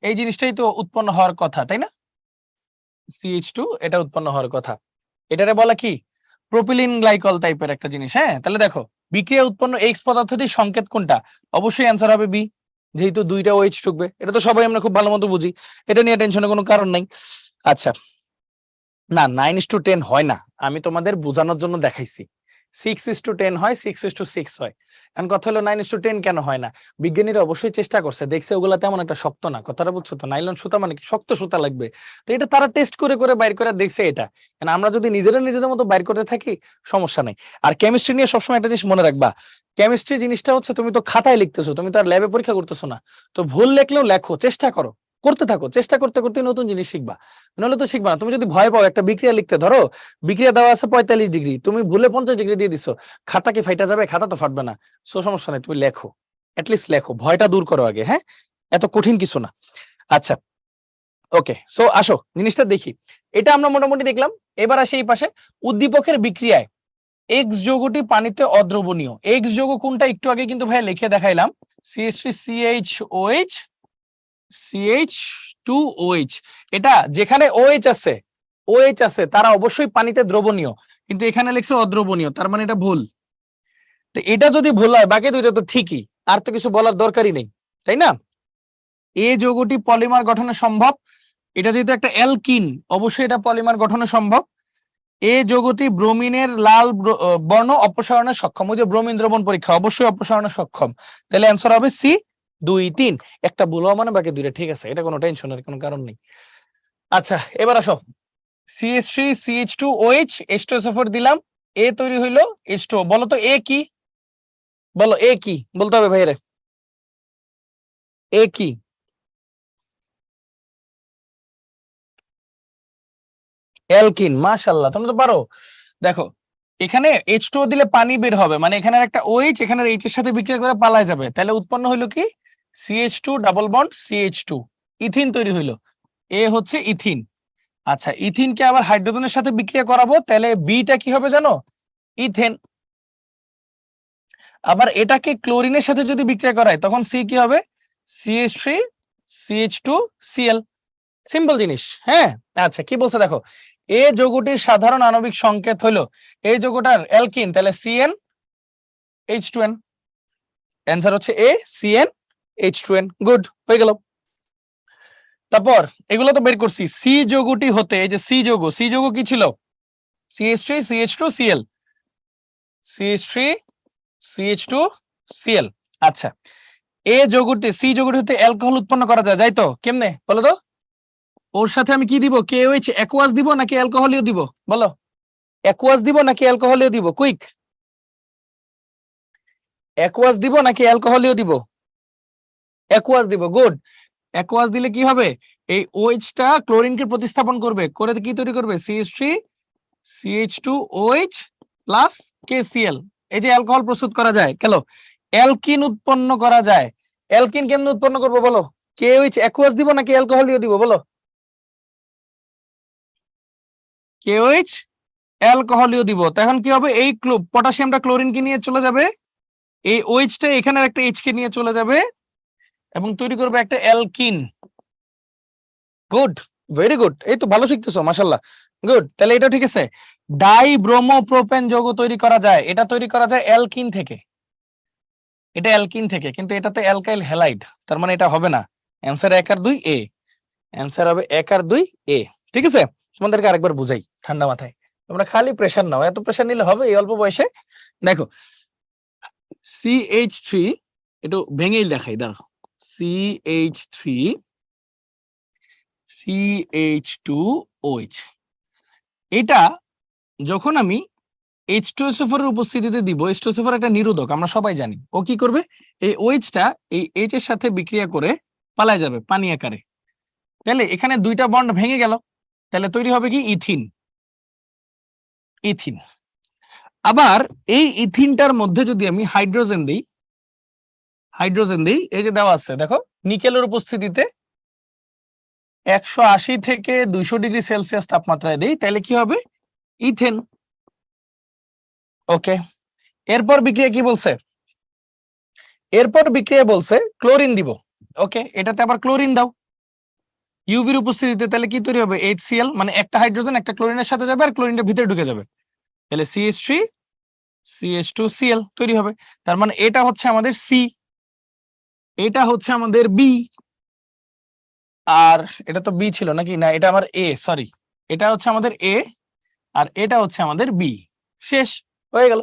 Speaker 1: এই জিনিসটাই তো উৎপন্ন হওয়ার কথা, তাই না? CH2, এটা উৎপন্ন হওয়ার কথা। এটারে বলা কি? প্রোপিলিন গ্লাইকল টাইপের একটা জিনিস। হ্যাঁ, তাহলে দেখো বিক্রিয়া উৎপন্ন এক্স পদার্থটির সংকেত কোনটা? অবশ্যই অ্যান্সার হবে বি, যেহেতু দুইটা ওএইচ ঢুকবে। এটা তো সবাই আমরা খুব ভালো মতো বুঝি, এটা নিয়ে টেনশনের কোনো কারণ নাই। আচ্ছা, না 9:10 হয় না, আমি তোমাদের বোঝানোর জন্য দেখাইছি। 6:10 হয়, 6:6 হয়। এখন কথা হলো 9:10 কেন হয় না? বিজ্ঞানীরা অবশ্যই চেষ্টা করছে, দেখছে ওগুলা তেমন একটা শক্ত না। কথাটা বুঝছো তো? নাইলন সুতা মানে কি শক্ত সুতা লাগবে, তো এটা তারা টেস্ট করে করে বাইর করে দেখছে এটা। কারণ আমরা যদি নিজেদের মতো বাইর করতে থাকি সমস্যা নেই। আর কেমিস্ট্রি নিয়ে সবসময় একটা জিনিস মনে রাখবা, কেমিস্ট্রি জিনিসটা হচ্ছে তুমি তো খাতায় লিখতেছো, তুমি তো আর ল্যাবে পরীক্ষা করতেছো না। তো ভুল লেখলেও লেখো, চেষ্টা করো, করতে থাকো, চেষ্টা করতে করতে নতুন জিনিস শিখবা, নাহলে তো শিখবা না। তুমি যদি ভয় পাও, একটা বিক্রিয়া লিখতে ধরো, বিক্রিয়া দেওয়া আছে 45°, তুমি ভুলে 50° দিয়ে দিছো, খাতা কি ফাইটা যাবে? খাতা তো ফাটবে না। সো সমস্যা নেই, তুমি লেখো, অ্যাটলিস্ট লেখো, ভয়টা দূর করো আগে। হ্যাঁ, এত কঠিন কিছু না। আচ্ছা, ওকে, সো আসো জিনিসটা দেখি। এটা আমরা মোটামুটি দেখলাম। এবার আসি এই পাশে, উদ্দীপকের বিক্রিয়ায় এক্স যৌগটি পানিতে অদ্রবণীয়। এক্স যৌগ কোনটা একটু আগে কিন্তু ভাই লিখে দেখাইলাম, CH3CHOH CH2OH। এটা যেখানে OH আছে, OH আছে, তারা অবশ্যই পানিতে দ্রবণীয়, কিন্তু এখানে লিখছে অদ্রবণীয়, তার মানে এটা ভুল। তো এটা যদি ভুল হয়, বাকি দুইটা তো ঠিকই, আর তো কিছু বলার দরকারই নেই, তাই না? এই যৌগটি পলিমার গঠনে সম্ভব, এটা যেহেতু একটা অ্যালকিন, অবশ্যই এটা পলিমার গঠনে সম্ভব। এই যৌগটি ব্রোমিনের লাল বর্ণ অপসারণে সক্ষম। ওই যে ব্রোমিন দ্রবণ পরীক্ষা, অবশ্যই অপসারণে সক্ষম। তাহলে অ্যান্সার হবে সি 2, 3। একটা ভুল হওয়া মানে বাকি দুইটা ঠিক আছে, এটা কোনো টেনশনের কোনো কারণ নেই। আচ্ছা, এবার আসো, CH3CH2OH H2SO4 দিলাম, এ তৈরি হইলো H2O। বলো তো এ কি? বলো এ কি বলতে হবে ভাইরে, এ কি? অ্যালকিন। মাশাআল্লাহ, তুমি তো পারো। দেখো, এখানে H2O দিলে পানি বের হবে, মানে এখানে একটা OH এখানে H এর সাথে বিক্রিয়া করে পালায় যাবে, তাহলে উৎপন্ন হইলো কি? CH2 double bond CH2, ethene তৈরি হইলো। এ হচ্ছে ইথিন। আচ্ছা, ইথিনকে আবার হাইড্রোজেনের সাথে বিক্রিয়া করাবো, তাহলে বিটা কি হবে জানো? ইথেন। আবার এটাকে ক্লোরিনের সাথে যদি বিক্রিয়া করায়, তখন সি কি হবে? CH3 CH2 Cl। সিম্পল জিনিস। হ্যাঁ, আচ্ছা, কি বলছে দেখো, এ যৌগটির সাধারণ আণবিক সংকেত হলো, এই যৌগটার অ্যালকিন, তাহলে CnH2n। অ্যান্সার হচ্ছে এ, CnH2n। গুড, হয়ে গেল। তারপর এগুলো তো বের করছি। সি যৌগটি হতে, এই যে সি যৌগ, সি যৌগ কি ছিল? CH3 CH2 Cl, CH3 CH2 Cl। আচ্ছা, এ যৌগটি, সি যৌগটি হতে অ্যালকোহল উৎপন্ন করা যায়, যাই তো? কেমনে বলো তো? ওর সাথে আমি কি দিব? KOH অ্যাকোয়াস দিব নাকি অ্যালকোহলীয় দিব? বলো, অ্যাকোয়াস দিব নাকি অ্যালকোহলীয় দিব? কুইক, অ্যাকোয়াস দিব নাকি অ্যালকোহলীয় দিব? অ্যাকোয়াস দিব। গুড। অ্যাকোয়াস দিলে কি হবে? এই OH টা ক্লোরিনকে প্রতিস্থাপন করবে, করে কি তৈরি করবে? CH3 CH2OH plus KCl। এই যে অ্যালকোহল প্রস্তুত করা যায়, কেন? অ্যালকিন উৎপন্ন করা যায়। অ্যালকিন কেমনে উৎপন্ন করবো বলো? KOH অ্যাকোয়াস দিব নাকি অ্যালকোহলীয় দিব? বলো, KOH অ্যালকোহলীয় দিব। তখন কি হবে? এই পটাশিয়ামটা ক্লোরিনকে নিয়ে চলে যাবে, এই OH টা এখানে একটা H কে নিয়ে চলে যাবে এবং তৈরি করবে একটা অ্যালকিন। গুড, ভেরি গুড, এই তো ভালো শিখতেছো, মাশাআল্লাহ। গুড, তাহলে এটা ঠিক আছে। ডাইব্রোমোপ্রোপেন যৌগ তৈরি করা যায়, এটা তৈরি করা যায় অ্যালকিন থেকে, এটা অ্যালকিন থেকে, কিন্তু এটাতে অ্যালকাইল হ্যালাইড, তার মানে এটা হবে না। অ্যান্সার 1 আর 2 এ, অ্যান্সার হবে 1 আর 2 এ। ঠিক আছে, তোমাদেরকে আরেকবার বুঝাই ঠান্ডা মাথায়, তোমরা খালি প্রেসার নাও, এত প্রেসার নিলে হবে এই অল্প বয়সে? দেখো, CH3, একটু ভেঙেই দেখাই, দাঁড়াও। CH3 CH2OH, এটা যখন আমি H2SO4 এর উপস্থিতিতে দিব, H2SO4 একটা নিরোধক, আমরা সবাই জানি। ও কি করবে? এই OH টা এই H এর সাথে বিক্রিয়া করে পালায় যাবে পানি আকারে। তাহলে এখানে দুইটা বন্ড ভেঙে গেল, তাহলে তৈরি হবে কি? ইথিন। ইথিন। আবার এই ইথিনটার মধ্যে যদি আমি হাইড্রোজেন দিই, হাইড্রোজেন দিই, এই যে দেওয়া আছে দেখো, নিকেলের উপস্থিতিতে 180 থেকে 200°C তাপমাত্রায় দেই, তাহলে কি হবে? ইথেন। ওকে, এরপর বিক্রিয়া কি বলছে? এরপর বিক্রিয়া বলছে ক্লোরিন দিব। ওকে, এটাতে আবার ক্লোরিন দাও ইউভির উপস্থিতিতে, তাহলে কি তৈরি হবে? HCl, মানে একটা হাইড্রোজেন একটা ক্লোরিনের সাথে যাবে আর ক্লোরিনটা ভিতরে ঢুকে যাবে, তাহলে CH3 CH2Cl তৈরি হবে। তার মানে এটা হচ্ছে আমাদের C, এটা হচ্ছে আমাদের B, আর এটা তো B ছিল নাকি, না এটা আমার A, সরি, এটা হচ্ছে আমাদের A আর এটা হচ্ছে আমাদের B। শেষ হয়ে গেল।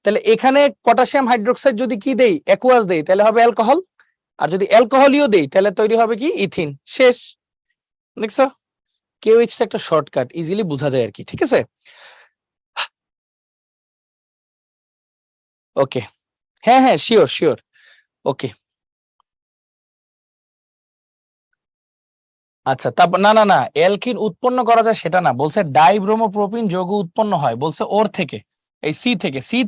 Speaker 1: তাহলে এখানে পটাশিয়াম হাইড্রোক্সাইড যদি কি দেই, অ্যাকুয়াস দেই, তাহলে হবে অ্যালকোহল, আর যদি অ্যালকোহলিও দেই তাহলে তৈরি হবে কি, ইথিন। শেষ। দেখছো, কেওএইচটা একটা শর্টকাট, ইজিলি বোঝা যায় আর কি। ঠিক আছে, ওকে, হ্যাঁ হ্যাঁ, শিওর শিওর, ওকে। আচ্ছা, তারপর না না না, অ্যালকিন উৎপন্ন করা যায় সেটা না, বলছে ডাইব্রোমোপ্রোপিন যৌগ উৎপন্ন হয়, বলছে ওর থেকে, এই সি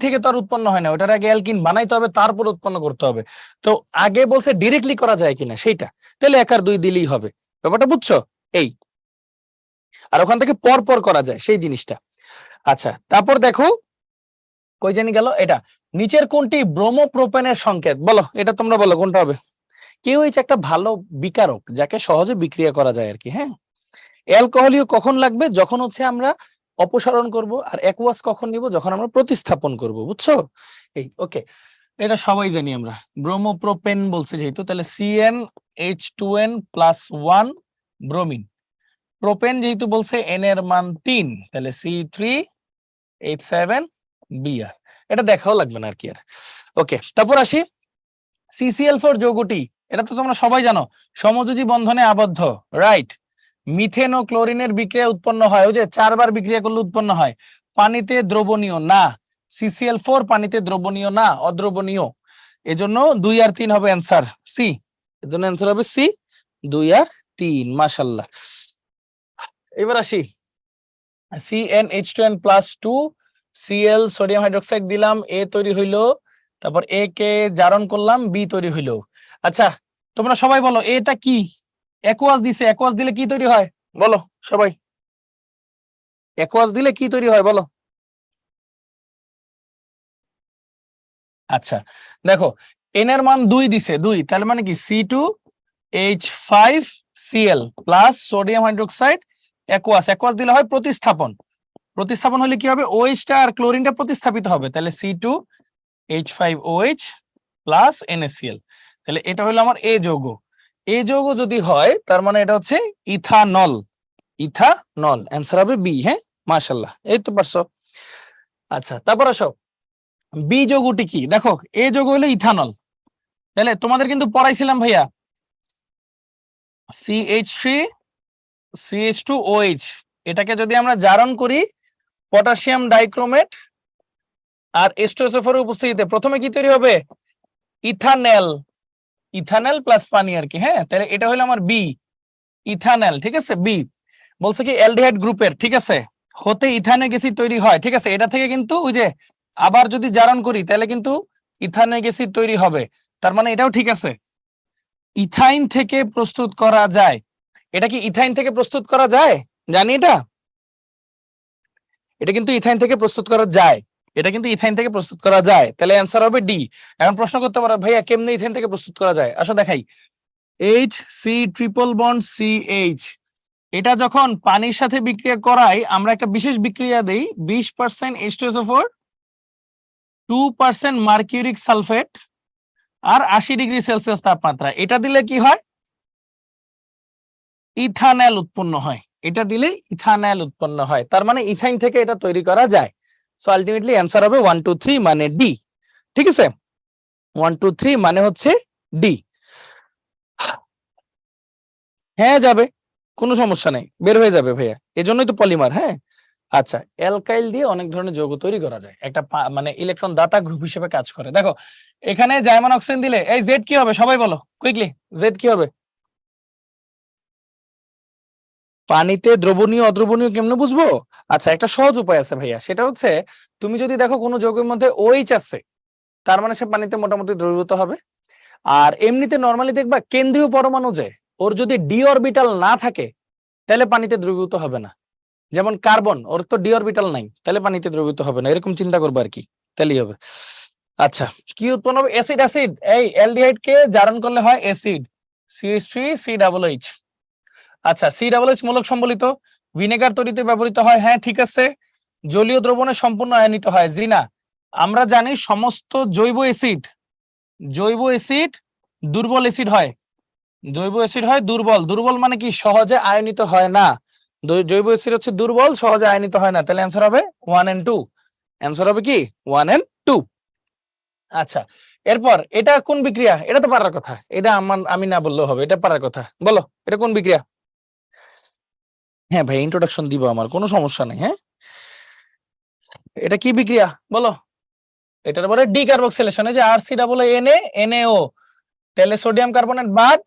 Speaker 1: থেকে তো আর উৎপন্ন হয় না, ওটার আগে অ্যালকিন বানাইতে হবে, তারপর উৎপন্ন করতে হবে। তো আগে বলছে ডিরেক্টলি করা যায় কিনা সেইটা, তাহলে 1 আর 2 দিলেই হবে। ব্যাপারটা বুঝছো? এই, আর ওখান থেকে পর পর করা যায় সেই জিনিসটা। আচ্ছা, তারপর দেখো কই জানি গেল, এটা নিচের কোনটি ব্রোমোপ্রোপেনের সংকেত, বলো এটা, তোমরা বলো কোনটা হবে। কেউ একটা ভালো বিকারক, যাকে সহজে বিক্রিয়া করা যায় আর কি। হ্যাঁ, অ্যালকোহলিও কখন লাগবে, যখন হচ্ছে আমরা অপসারণ করব, আর অ্যাকুয়াস কখন নিব, যখন আমরা প্রতিস্থাপন করব। বুঝছো? এই, ওকে, এটা সবাই জানি আমরা। ব্রোমোপ্রোপেন বলছে যেহেতু, তাহলে CnH2n+1 ব্রোমিন। প্রোপেন যেহেতু বলছে n এর মান 3, তাহলে C3H7Br। এটা দেখাও লাগবে না আর কি। আর ওকে, তারপর আসি CCl4 যৌগটি, এটা তো তোমরা সবাই জানো, সমযোজী বন্ধনে আবদ্ধ, রাইট। মিথেন ও ক্লোরিনের বিক্রিয়া উৎপন্ন হয়, ওই যে 4 বার বিক্রিয়া করলে উৎপন্ন হয়। পানিতে দ্রবণীয় না, CCl4 পানিতে দ্রবণীয় না, অদ্রবণীয়। এজন্য 2 আর 3 হবে অ্যান্সার, সি। এজন্য অ্যান্সার হবে সি, 2 আর 3। মাশাআল্লাহ। এবার আসি CnH2n+2 Cl সোডিয়াম হাইড্রোক্সাইড দিলাম, A তৈরি হইলো, তারপর A কে জারণ করলাম, B তৈরি হইলো। আচ্ছা, তোমরা সবাই বলো এটা কি, অ্যাকুয়াস দিছে, অ্যাকুয়াস দিলে কি তৈরি হয় বলো সবাই, অ্যাকুয়াস দিলে কি তৈরি হয় বলো। আচ্ছা, দেখো n এর মান 2 দিছে, 2, তার মানে কি C2H5Cl plus sodium hydroxide, aqueous, aqueous দিলে হয় প্রতিস্থাপন, প্রতিস্থাপন হলে কি হবে, OH টা আর ক্লোরিনটা প্রতিস্থাপিত হবে, তাহলে C2H5OH প্লাস NaCl। তাহলে এটা হলো আমার A যৌগ। A যৌগ যদি হয় তার মানে এটা হচ্ছে ইথানল, ইথানল, অ্যান্সার হবে বি। হ্যাঁ, মাশাআল্লাহ, এই তো পারছো। আচ্ছা, তারপর আসো বি যৌগটি কি, দেখো এ যৌগ হলো ইথানল, তাহলে তোমাদের কিন্তু পড়াইছিলাম ভাইয়া, CH3 CH2OH, এটাকে যদি আমরা জারণ করি পটাশিয়াম ডাইক্রোমেট আর H2SO4 এর উপস্থিতিতে, প্রথমে কি তৈরি হবে, ইথানেল, ইথানেল প্লাস পানি আর কি। হ্যাঁ, তাহলে এটা হলো আমার বি, ইথানেল। ঠিক আছে, বি। বলছে কি অ্যালডিহাইড গ্রুপের, ঠিক আছে, হতে ইথানিক অ্যাসিড তৈরি হয়। ঠিক আছে, এটা থেকে কিন্তু ওই যে আবার যদি জারণ করি তাহলে কিন্তু ইথানিক অ্যাসিড তৈরি হবে, তার মানে এটাও ঠিক আছে। ইথাইন থেকে প্রস্তুত করা যায়, এটা কি ইথাইন থেকে প্রস্তুত করা যায়, জানি এটা, এটা কিন্তু ইথাইন থেকে প্রস্তুত করা যায়, এটা কিন্তু ইথাইন থেকে প্রস্তুত করা যায়, তাহলে অ্যান্সার হবে ডি। এখন প্রশ্ন করতে পারো ভাইয়া কেমনে ইথাইন থেকে প্রস্তুত করা যায়, আসো দেখাই। HC ট্রিপল বন্ড CH, এটা যখন পানির সাথে বিক্রিয়া করাই, আমরা একটা বিশেষ বিক্রিয়া দেই, 20% H2SO4, 2% মার্কিউরিক সালফেট আর 80°C তাপমাত্রা, এটা দিলে কি হয়, ইথানল উৎপন্ন হয়, এটা দিলে ইথানল উৎপন্ন হয়, তার মানে ইথাইন থেকে এটা তৈরি করা যায়। সো আলটিমেটলি অ্যান্সার হবে 1 2 3 মানে ডি। ঠিক আছে, 1 2 3 মানে হচ্ছে ডি। হ্যাঁ যাবে, কোনো সমস্যা নেই, বের হয়ে যাবে ভাইয়া, এজন্যই তো পলিমার। হ্যাঁ, আচ্ছা, অ্যালকাইল দিয়ে অনেক ধরনের যৌগ তৈরি করা যায়, একটা মানে ইলেকট্রন দাতা গ্রুপ হিসেবে কাজ করে। দেখো এখানে জাইমান অক্সিজেন দিলে এই জেড কি হবে, সবাই বলো কুইকলি, জেড কি হবে, পানিতে দ্রবণীয় অদ্রবণীয় কেমনে বুঝবো। আচ্ছা, একটা সহজ উপায় আছে ভাইয়া, সেটা হচ্ছে তুমি যদি দেখো কোনো যৌগের মধ্যে OH আছে, তার মানে সে পানিতে মোটামুটি দ্রবীভূত হবে। আর এমনিতে নরমালি দেখবা কেন্দ্রীয় পরমাণু যে, ওর যদি ডি অরবিটাল না থাকে তাহলে পানিতে দ্রবীভূত হবে না। যেমন কার্বন, ওর তো ডি অরবিটাল নাই, তাহলে পানিতে দ্রবীভূত হবে না, এরকম চিন্তা করবো আর কি, তাহলেই হবে। আচ্ছা, কি উৎপন্ন হবে, অ্যাসিড, অ্যাসিড, এই অ্যালডিহাইড কে জারণ করলে হয় অ্যাসিড, CH3COOH। আচ্ছা, COOH মূলক সম্বলিত, ভিনেগার তৈরিতে ব্যবহৃত হয়, হ্যাঁ ঠিক আছে। জলীয় দ্রবণে সম্পূর্ণ আয়নিত হয়, জি না। আমরা জানি সমস্ত জৈব অ্যাসিড দুর্বল অ্যাসিড হয়। জৈব অ্যাসিড হয় দুর্বল। দুর্বল মানে কি? সহজে আয়নিত হয় না। জৈব অ্যাসিড হচ্ছে দুর্বল, সহজে আয়নিত হয় না। তাহলে অ্যান্সার হবে 1 and 2। অ্যান্সার হবে কি 1 and 2। আচ্ছা, এরপর এটা কোন বিক্রিয়া? এটা তো পারার কথা। এটা আমি না বললেও হবে, এটা পারার কথা। বলো এটা কোন বিক্রিয়া? হ্যাঁ ভাই, ইন্ট্রোডাকশন দিব, আমার কোনো সমস্যা নেই। হ্যাঁ, এটা কি বিক্রিয়া বলো? এটার পরে ডিকার্বক্সিলেশন। এই যে আরসি ডাবল এনএ এনএও, তাহলে সোডিয়াম কার্বনেট বাদ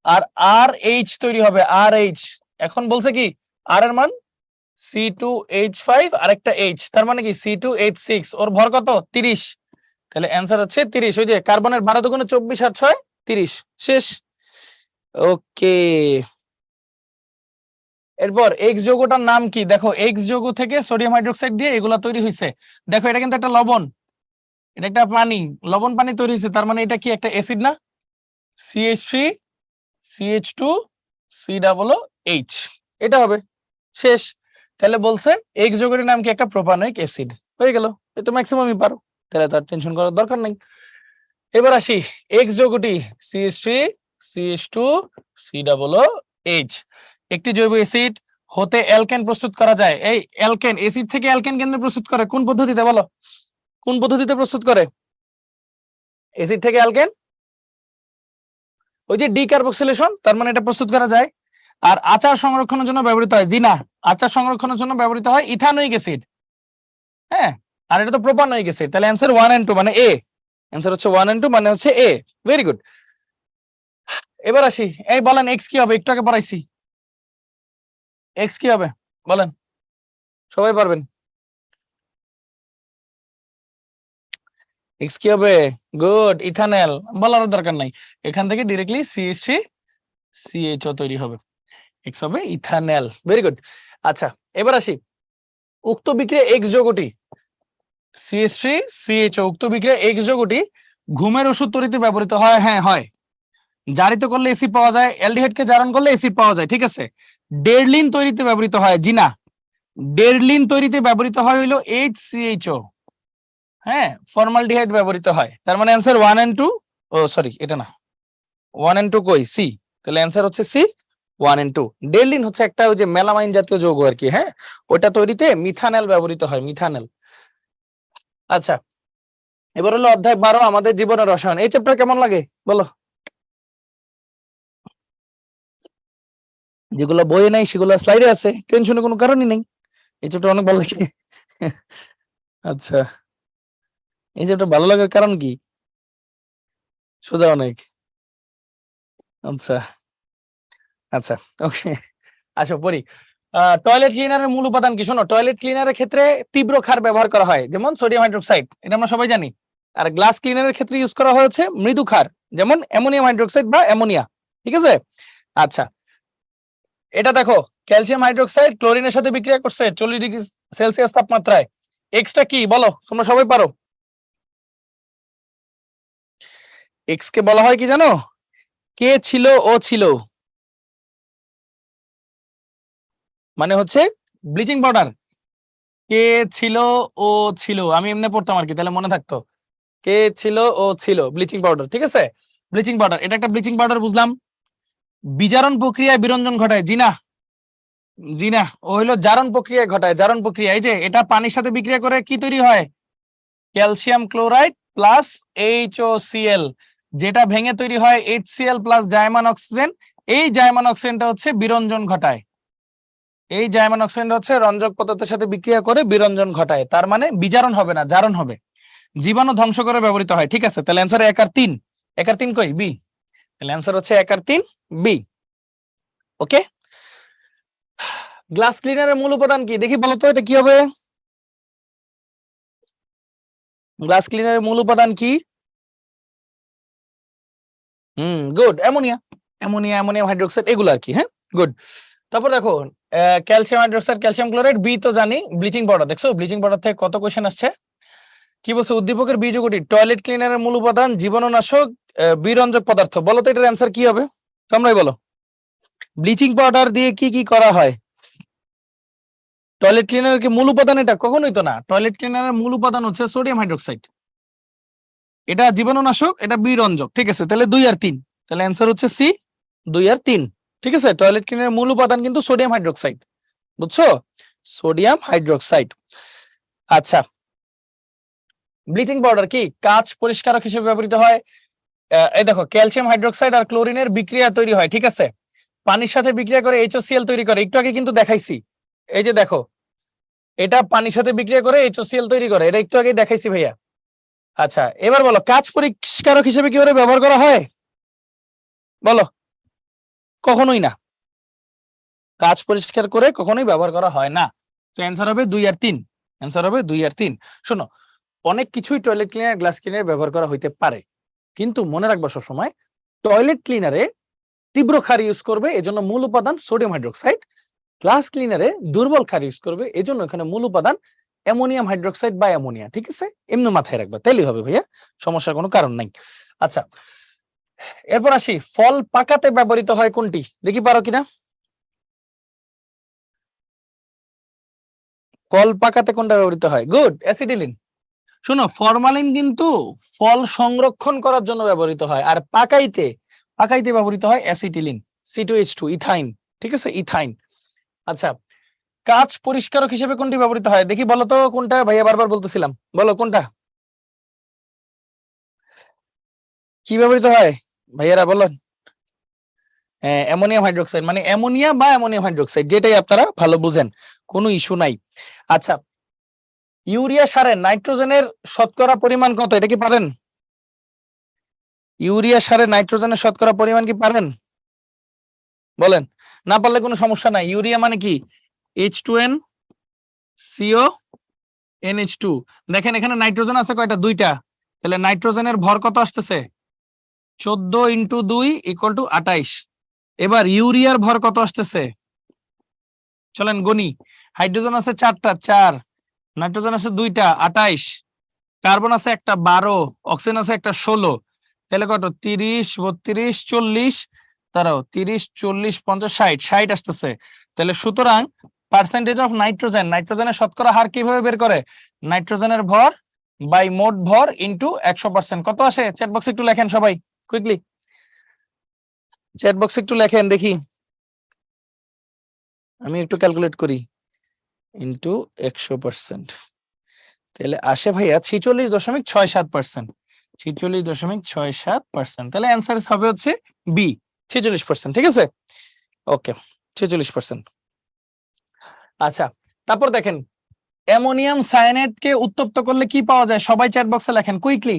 Speaker 1: আর আর এইচ তৈরি হবে, আর এইচ। এখন বলছে কি আর এর মান C2H5 আর একটা এইচ, তার মানে কি C2H6। ওর ভর কত? 30। তাহলে অ্যান্সার হচ্ছে 30। ওই যে কার্বনের 12 দুগুণে 24 আর 6 30। শেষ। ওকে, এরপর এক্স যৌগটার নাম কি? দেখো এক্স যৌগ থেকে সোডিয়াম হাইড্রোক্সাইড দিয়ে এগুলা তৈরি হয়েছে। দেখো এটা কিন্তু একটা লবণ, এটা একটা পানি, লবণ পানি তৈরি হয়েছে, তার মানে এটা কি একটা অ্যাসিড না? CH3 CH2 COOH, এটা হবে। শেষ। তাহলে বলছে এক্স যৌগের নাম কি? একটা প্রোপানোয়িক অ্যাসিড। হয়ে গেল, এ তো ম্যাক্সিমামই পারো, তাহলে তার টেনশন করার দরকার নেই। এবার আসি এক্স যৌগটি CH3 CH2 COOH, একটি জৈব অ্যাসিড হতে অ্যালকেন প্রস্তুত করা যায়। এই অ্যালকেন, অ্যাসিড থেকে অ্যালকেন কেন্দ্রে প্রস্তুত করে কোন পদ্ধতিতে? বলো কোন পদ্ধতিতে প্রস্তুত করে অ্যাসিড থেকে অ্যালকেন? ওই যে ডিকার্বক্সিলেশন, তার মানে এটা প্রস্তুত করা যায়। আর আচার সংরক্ষণের জন্য ব্যবহৃত হয়। জি না, আচার সংরক্ষণের জন্য ব্যবহৃত হয় ইথানোয়িক অ্যাসিড। হ্যাঁ, আর এটা তো প্রোপানোয়িক অ্যাসিড। তাহলে অ্যান্সার 1 and 2 মানে এ। অ্যান্সার হচ্ছে 1 and 2 মানে হচ্ছে এ। Very good. এবার আসি, এই বলেন এক্স কি হবে? একটু আগে পড়াইছি। এক্স কি হবে বলেন, সবাই পারবেন। এক্স কি হবে? Good, ethanol. বলার দরকার নাই, এখান থেকে ডিরেক্টলি CH3 CHO তৈরি হবে। এক্স হবে ইথানল। Very good. আচ্ছা, এবার আসি উক্ত বিক্রিয়া এক্স যৌগটি CH3 CHO, উক্ত বিক্রিয়া এক্স যৌগটি ঘুমের ওষুধ তৈরিতে ব্যবহৃত হয়। হ্যাঁ হয়। জারিত করলে এসিড পাওয়া যায়, অ্যালডিহাইডকে জারণ করলে এসিড পাওয়া যায়, ঠিক আছে। ডেরলিন তৈরিতে ব্যবহৃত হয়। জি না, ডেরলিন তৈরিতে ব্যবহৃত হয় হইলো HCHO। হ্যাঁ, ফর্মালডিহাইড ব্যবহৃত হয়। তার মানে অ্যান্সার 1 and 2। ও সরি, এটা না, 1 and 2 কই? সি। তাহলে অ্যান্সার হচ্ছে সি, 1 and 2। ডেরলিন হচ্ছে একটা ওই যে মেলামাইন জাতীয় যৌগ আর কি। হ্যাঁ, ওটা তৈরিতে মিথানল ব্যবহৃত হয়, মিথানল। আচ্ছা, এবার হলো অধ্যায় 12 আমাদের জীবনের রসায়ন। এই চ্যাপ্টার কেমন লাগে বলো? যেগুলো বইয়ে নাই সেগুলো স্লাইডে আছে, টেনশনের কোনো কারণই নেই। এই চ্যাপ্টার অনেক ভালো লাগে। আচ্ছা, এই চ্যাপ্টার ভালো লাগার কারণ কি? সোজা অনেক। আচ্ছা আচ্ছা, ওকে, আসো পড়ি। টয়লেট ক্লিনারের মূল উপাদান কি? শোনো, টয়লেট ক্লিনারের ক্ষেত্রে তীব্র ক্ষার ব্যবহার করা হয়, যেমন সোডিয়াম হাইড্রোক্সাইড, এটা আমরা সবাই জানি। আর গ্লাস ক্লিনারের ক্ষেত্রে ইউজ করা হচ্ছে মৃদু ক্ষার, যেমন অ্যামোনিয়াম হাইড্রোক্সাইড বা অ্যামোনিয়া। ঠিক আছে। আচ্ছা, এটা দেখো, ক্যালসিয়াম হাইড্রোক্সাইড ক্লোরিনের সাথে বিক্রিয়া করছে 40°C তাপমাত্রায়। এক্সটা কি বলো, তোমরা সবাই পারো। এক্স কে বলা হয় কি জানো? কে ছিল ও ছিল, মানে হচ্ছে ব্লিচিং পাউডার। কে ছিল ও ছিল, আমি এমনি পড়তাম আর কি, তাহলে মনে থাকতো। কে ছিল ও ছিল, ব্লিচিং পাউডার। ঠিক আছে, ব্লিচিং পাউডার, এটা একটা ব্লিচিং পাউডার বুঝলাম। বিজারণ প্রক্রিয়ায় বিরঞ্জন ঘটায়। জি না, জি না, ও হইলো জারণ প্রক্রিয়ায় ঘটায়, জারণ প্রক্রিয়া। এই যে এটা পানির সাথে বিক্রিয়া করে কি তৈরি হয়? ক্যালসিয়াম ক্লোরাইড প্লাস HOCl, যেটা ভেঙে তৈরি হয় HCl প্লাস জাইমান অক্সিজেন। এই জাইমান অক্সিজেনটা হচ্ছে বিরঞ্জন ঘটায়। এই জাইমান অক্সিজেনটা হচ্ছে রঞ্জক পদার্থের সাথে বিক্রিয়া করে বিরঞ্জন ঘটায়, তার মানে বিজারণ হবে না, জারণ হবে। জীবাণু ধ্বংস করে ব্যবহৃত হয়। ঠিক আছে, তাহলে অ্যান্সার 1 আর 3। 1 আর 3 কই? বি। তাহলে অ্যান্সার হচ্ছে 1 আর 3 বি। ওকে, গ্লাস ক্লিনারের মূল উপাদান কি দেখি বলো তো, এটা কি হবে? গ্লাস ক্লিনারের মূল উপাদান কি? Good, ammonia. Ammonia, ammonium hydroxide, এগুলো আর কি। হ্যাঁ, গুড। তারপর দেখো, ক্যালসিয়াম হাইড্রোক্সাইড, ক্যালসিয়াম ক্লোরাইড। বি তো জানি, ব্লিচিং পাউডার। দেখছো ব্লিচিং পাউডার থেকে কত কোশ্চেন আসছে। কি বলছে? উদ্দীপকের বি যৌগটি টয়লেট ক্লিনারের মূল উপাদান, জীবাণুনাশক, বিরঞ্জক পদার্থ। বলো তো এটার অ্যান্সার কি হবে, তোমরাই বলো। ব্লিচিং পাউডার দিয়ে কি কি করা হয়? টয়লেট ক্লিনারের কি মূল উপাদান এটা? কখনোই তো না। টয়লেট ক্লিনারের মূল উপাদান হচ্ছে সোডিয়াম হাইড্রোক্সাইড। এটা জীবাণুনাশক, এটা বিরঞ্জক। ঠিক আছে, তাহলে 2 আর 3, তাহলে অ্যান্সার হচ্ছে সি 2 আর 3। ঠিক আছে, টয়লেট ক্লিনারের মূল উপাদান কিন্তু সোডিয়াম হাইড্রোক্সাইড, বুঝছো? Sodium hydroxide. আচ্ছা, ব্লিচিং পাউডার কি কাঁচ পরিষ্কারক হিসেবে ব্যবহৃত হয়? এই দেখো, ক্যালসিয়াম হাইড্রোক্সাইড আর ক্লোরিনের বিক্রিয়া তৈরি হয়। ঠিক আছে, পানির সাথে বিক্রিয়া করে HOCl তৈরি করে, একটু আগে কিন্তু দেখাইছি। এই যে দেখো, এটা পানির সাথে বিক্রিয়া করে HOCl তৈরি করে, এটা একটু আগে দেখাইছি ভাইয়া। আচ্ছা, এবার বলো কাঁচ পরিষ্কারক হিসেবে কি করে ব্যবহার করা হয়? বলো। কখনোই না, কাঁচ পরিষ্কার করে কখনোই ব্যবহার করা হয় না। তো অ্যান্সার হবে 2 আর 3। অ্যান্সার হবে 2 আর 3। শোনো, অনেক কিছুই টয়লেট ক্লিনার, গ্লাস ক্লিনারে ব্যবহার করা হইতে পারে, কিন্তু মনে রাখবা সবসময় টয়লেট ক্লিনারে তীব্র ক্ষার ইউজ করবে, এজন্য মূল উপাদান সোডিয়াম হাইড্রোক্সাইড। গ্লাস ক্লিনারে দুর্বল ক্ষার ইউজ করবে, এজন্য এখানে মূল উপাদান অ্যামোনিয়াম হাইড্রোক্সাইড বা অ্যামোনিয়া। ঠিক আছে, এমনি মাথায় রাখবা, তাইলেই হবে ভাইয়া, সমস্যার কোনো কারণ নাই। আচ্ছা, এরপর আসি, ফল পাকাতে ব্যবহৃত হয় কোনটি? দেখি পারো কিনা। ফল পাকাতে কোনটা ব্যবহৃত হয়? Good, acetylene. শোনো, ফরমালিন কিন্তু ফল সংরক্ষণ করার জন্য ব্যবহৃত হয়, আর পাকাইতে ব্যবহৃত হয় অ্যাসিটিলিন, C2H2, ইথাইন। ঠিক আছে, ইথাইন। আচ্ছা, কাঁচ পরিষ্কারক হিসেবে কোনটি ব্যবহৃত হয়? দেখি বলো তো কোনটা, ভাইয়া বারবার বলতেছিলাম, বলো কোনটা কি ব্যবহৃত হয়? ভাইয়ারা বলো। অ্যামোনিয়াম হাইড্রোক্সাইড, মানে অ্যামোনিয়া বা অ্যামোনিয়াম হাইড্রোক্সাইড, যেটাই আপনারা ভালো বুঝেন, কোনো ইস্যু নাই। আচ্ছা, ইউরিয়া সারে নাইট্রোজেনের শতকরা পরিমাণ কত? এটা কি পারেন? ইউরিয়া সারে নাইট্রোজেনের শতকরা পরিমাণ কি পারেন? বলেন। না পারলে কোনো সমস্যা নাই। ইউরিয়া মানে কি? H2N CO NH2। দেখেন এখানে নাইট্রোজেন আছে কয়টা? 2টা। তাহলে নাইট্রোজেনের ভর কত আসতেছে? 14 × 2 = 28। এবার ইউরিয়ার ভর কত আসতেছে? চলেন গনি। হাইড্রোজেন আছে 4টা, 4। নাইট্রোজেন আছে 2টা, 28। কার্বন আছে একটা, 12। অক্সিজেন আছে একটা, 16। তাহলে কত? 30, 32, 40। দাঁড়াও, 30, 40, 50, 60, 60 আসতেছে। তাহলে সুতরাং পার্সেন্টেজ অফ নাইট্রোজেন, নাইট্রোজেনের শতকরা হার কিভাবে বের করে? নাইট্রোজেনের ভর বাই মোট ভর ইনটু 100%। কত আসে? চ্যাট বক্সে একটু লেখেন সবাই, কুইকলি চ্যাট বক্সে একটু লেখেন দেখি, আমি একটু ক্যালকুলেট করি। ইনটু 100%, তাহলে আসে ভাইয়া 46.67%। 46.67%। তাহলে অ্যান্সার হবে হচ্ছে বি, 46%। ঠিক আছে, ওকে, 46%। আচ্ছা, তারপর দেখেন, অ্যামোনিয়াম সায়ানাইডকে উত্তপ্ত করলে কি পাওয়া যায়? সবাই চ্যাট বক্সে লেখেন কুইকলি।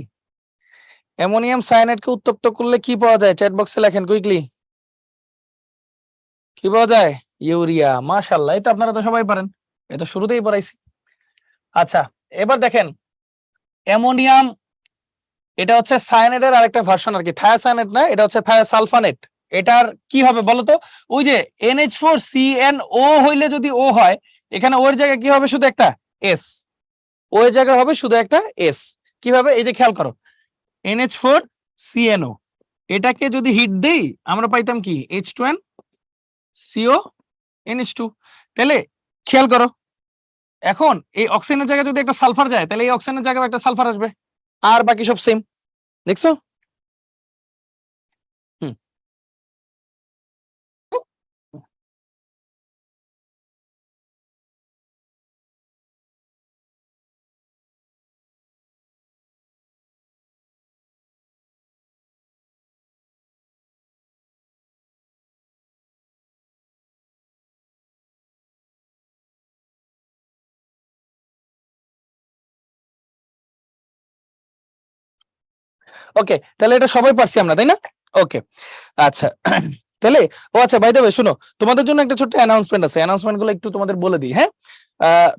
Speaker 1: অ্যামোনিয়াম সায়ানাইডকে উত্তপ্ত করলে কি পাওয়া যায়? চ্যাট বক্সে লেখেন কুইকলি। কি পাওয়া যায়? ইউরিয়া। মাশাআল্লাহ, এই তো আপনারা তো সবাই পারেন, এটা শুরুতেই পড়াইছি। আচ্ছা, এবার দেখেন, অ্যামোনিয়াম, এটা হচ্ছে সায়ানাইডের আরেকটা ভার্সন আর কি, থায়োসায়ানাইড না, এটা হচ্ছে থায়োসালফানেট। এটার কি হবে বলো তো? ওই যে NH4CnO হইলে যদি ও হয়, এখানে ওর জায়গায় কি হবে? শুধু একটা S। ওর জায়গায় হবে শুধু একটা S। কিভাবে? এই যে খেয়াল করো, NH4CnO, এটাকে যদি হিট দেই আমরা পাইতাম কি? H2NCO NH2। তাহলে খেয়াল করো, এখন এই অক্সিজেনের জায়গায় যদি একটা সালফার যায়, তাহলে এই অক্সিজেনের জায়গায় একটা সালফার আসবে, আর বাকি সব সেম। দেখছো? হুম, ওকে, তাহলে এটা সবাই পারছি আমরা, তাই না? ওকে, আচ্ছা। তাহলে ও আচ্ছা, বাই দ্য ওয়ে শুনো, তোমাদের জন্য একটা ছোট্ট অ্যানাউন্সমেন্ট আছে, অ্যানাউন্সমেন্ট গুলো একটু তোমাদের বলে দিই। হ্যাঁ,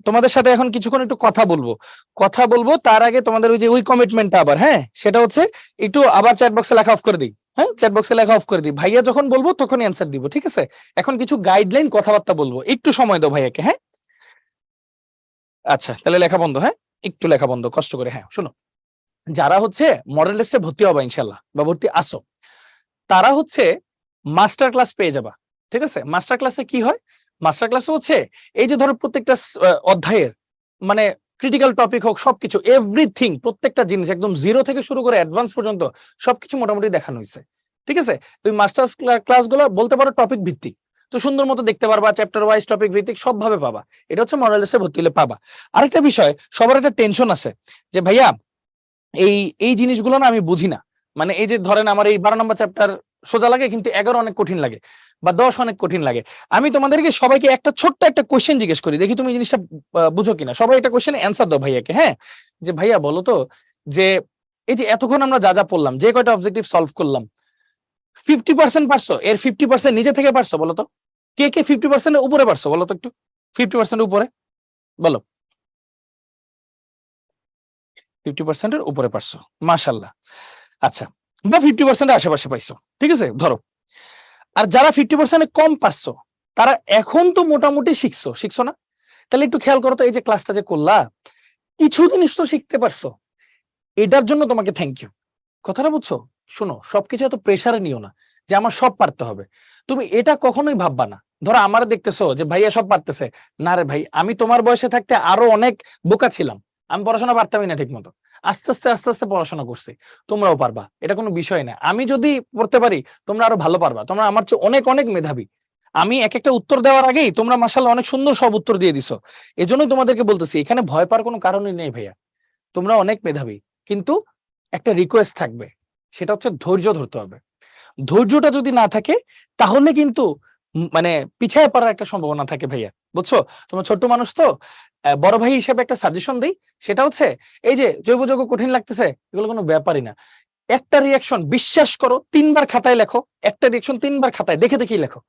Speaker 1: তোমাদের সাথে এখন কিছুক্ষণ একটু কথা বলবো, তার আগে তোমাদের ওই যে ওই কমিটমেন্টটা আবার, হ্যাঁ, সেটা হচ্ছে একটু আবার চ্যাট বক্সে লেখা অফ করে দিই। হ্যাঁ, চ্যাট বক্সে লেখা অফ করে দিই, ভাইয়া যখন বলবো তখনই অ্যান্সার দিব। ঠিক আছে, এখন কিছু গাইডলাইন কথাবার্তা বলবো, একটু সময় দাও ভাইয়াকে। হ্যাঁ, আচ্ছা, তাহলে লেখা বন্ধ। হ্যাঁ, একটু লেখা বন্ধ কষ্ট করে। হ্যাঁ শোনো, যারা হচ্ছে মডেল টেস্টে ভর্তি হবা ইনশাল্লাহ, বা ভর্তি আসো, তারা হচ্ছে মাস্টার ক্লাস পেয়ে যাবা। ঠিক আছে, মাস্টার ক্লাসে কি হয়? মাস্টার ক্লাসে হচ্ছে এই যে ধরো প্রত্যেকটা অধ্যায়ের মানে ক্রিটিক্যাল টপিক হোক সবকিছু এভরিথিং প্রত্যেকটা জিনিস একদম জিরো থেকে শুরু করে অ্যাডভান্স পর্যন্ত সবকিছু মোটামুটি দেখানো হয়েছে। ঠিক আছে, ওই মাস্টার্স ক্লাসগুলো বলতে পারো টপিক ভিত্তিক, তো সুন্দর মতো দেখতে পারবা, চ্যাপ্টার ওয়াইজ টপিক ভিত্তিক সবভাবে পাবা। এটা হচ্ছে মডেলসে ভর্তি হলে পাবা। আরেকটা বিষয়, সবার একটা টেনশন আছে যে ভাইয়া এই এই জিনিসগুলো না আমি বুঝি না, মানে এই যে ধরেন আমার এই 12 নম্বর চ্যাপ্টার সোজা লাগে কিন্তু 11 অনেক কঠিন লাগে বা 10 অনেক কঠিন লাগে। আমি তোমাদেরকে সবাইকে একটা ছোট্ট একটা কোশ্চেন জিজ্ঞেস করি, দেখি তুমি এই জিনিসটা বুঝো কিনা। সবাই একটা কোশ্চেন অ্যান্সার দাও ভাইয়াকে, হ্যাঁ, যে ভাইয়া বলো তো যে এই যে এতক্ষণ আমরা যা যা পড়লাম, যে কয়টা অবজেক্টিভ সলভ করলাম, 50% পারছো, এর 50% নিজে থেকে পারছো বলো তো? কে কে 50% এর উপরে পারছো বলো তো একটু? 50% এর উপরে বলো। 50% এর উপরে পারছো, মাশাআল্লাহ। আচ্ছা, বা 50% এর আশেপাশে পাইছো, ঠিক আছে ধরো। আর যারা 50% এ কম পারছো তারা এখন তো মোটামুটি শিখছো না? তাহলে একটু খেয়াল করো তো, এই যে ক্লাসটা যে করলা, কিছু জিনিস তো শিখতে পারছো, এটার জন্য তোমাকে থ্যাংক ইউ। কথাটা বুঝছো? শোনো, সবকিছু এত প্রেসারে নিও না যে আমার সব পারতে হবে। তুমি এটা কখনোই ভাববা না। ধরো আমার দেখতেছো যে ভাইয়া সব পারতেছে, না রে ভাই, আমি তোমার বয়সে থাকতে আরো অনেক বোকা ছিলাম, আমি পড়াশোনা পারতামই না ঠিক মতো। আস্তে আস্তে আস্তে আস্তে পড়াশোনা করছি, তোমরাও পারবা, এটা কোনো বিষয় না। আমি যদি পড়তে পারি তোমরা আরো ভালো পারবা, তোমরা আমার চেয়ে অনেক অনেক মেধাবী। আমি এক একটা উত্তর দেওয়ার আগেই তোমরা মাশাআল্লাহ অনেক সুন্দর সব উত্তর দিয়ে দিছো। এজন্যই তোমাদেরকে বলতেছি এখানে ভয় পাওয়ার কোনো কারণই নেই ভাইয়া, তোমরা অনেক মেধাবী। কিন্তু একটা রিকোয়েস্ট থাকবে, সেটা হচ্ছে ধৈর্য ধরতে হবে। ধৈর্যটা যদি না থাকে তাহলে কিন্তু মানে পিছায় পড়ার একটা সম্ভাবনা থাকে ভাইয়া, বুঝছো? তোমার ছোট্ট মানুষ তো, বড় ভাই হিসেবে একটা সাজেশন দিই, সেটা হচ্ছে এই যে জৈব যৌগ কঠিন লাগতেছে, এগুলো কোনো ব্যাপারই না। একটা রিয়াকশন বিশ্বাস করো 3 বার খাতায় লেখো, একটা রিয়াকশন 3 বার খাতায় দেখে দেখেই লেখো।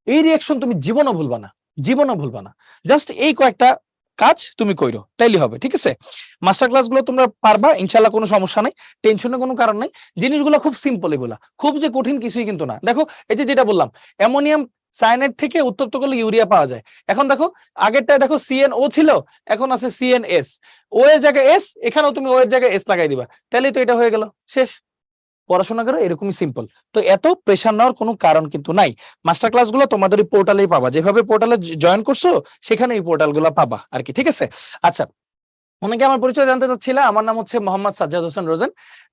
Speaker 1: এই রিয়াকশন তুমি জীবনও ভুলবা না, জীবনও ভুলবা না। জাস্ট এই কয়েকটা কাজ তুমি কইরো, তাইলে হবে, ঠিক আছে? মাস্টার ক্লাস গুলো তোমরা পারবা ইনশাআল্লাহ, কোনো সমস্যা নাই, টেনশনের কোনো কারণ নাই। জিনিসগুলো খুব সিম্পল, এগুলা খুব যে কঠিন কিছুই কিন্তু না। দেখো এই যে যেটা বললাম, অ্যামোনিয়াম সায়ানাইড থেকে উত্তপ্ত করলে ইউরিয়া পাওয়া যায়। এখন দেখো আগেরটা দেখো CnO ছিল, এখন আছে CnS, ও এর জায়গায় এস, এখানেও তুমি ও এর জায়গায় এস লাগাই দিবা, তাহলেই তো এটা হয়ে গেল, শেষ। পড়াশোনা করো, এরকমই সিম্পল। তো এত প্রেশার নেওয়ার কোনো কারণ কিন্তু নাই। মাস্টার ক্লাসগুলো তোমাদের এই পোর্টালেই পাবা, যেভাবে পোর্টালে জয়েন করছো সেখানে এই পোর্টালগুলো পাবা আর কি, ঠিক আছে? আচ্ছা, অনেকে আমার পরিচয় জানতে চাচ্ছিল। আমার নাম হচ্ছে মোহাম্মদ সাজ্জাদ হোসেন রোজন।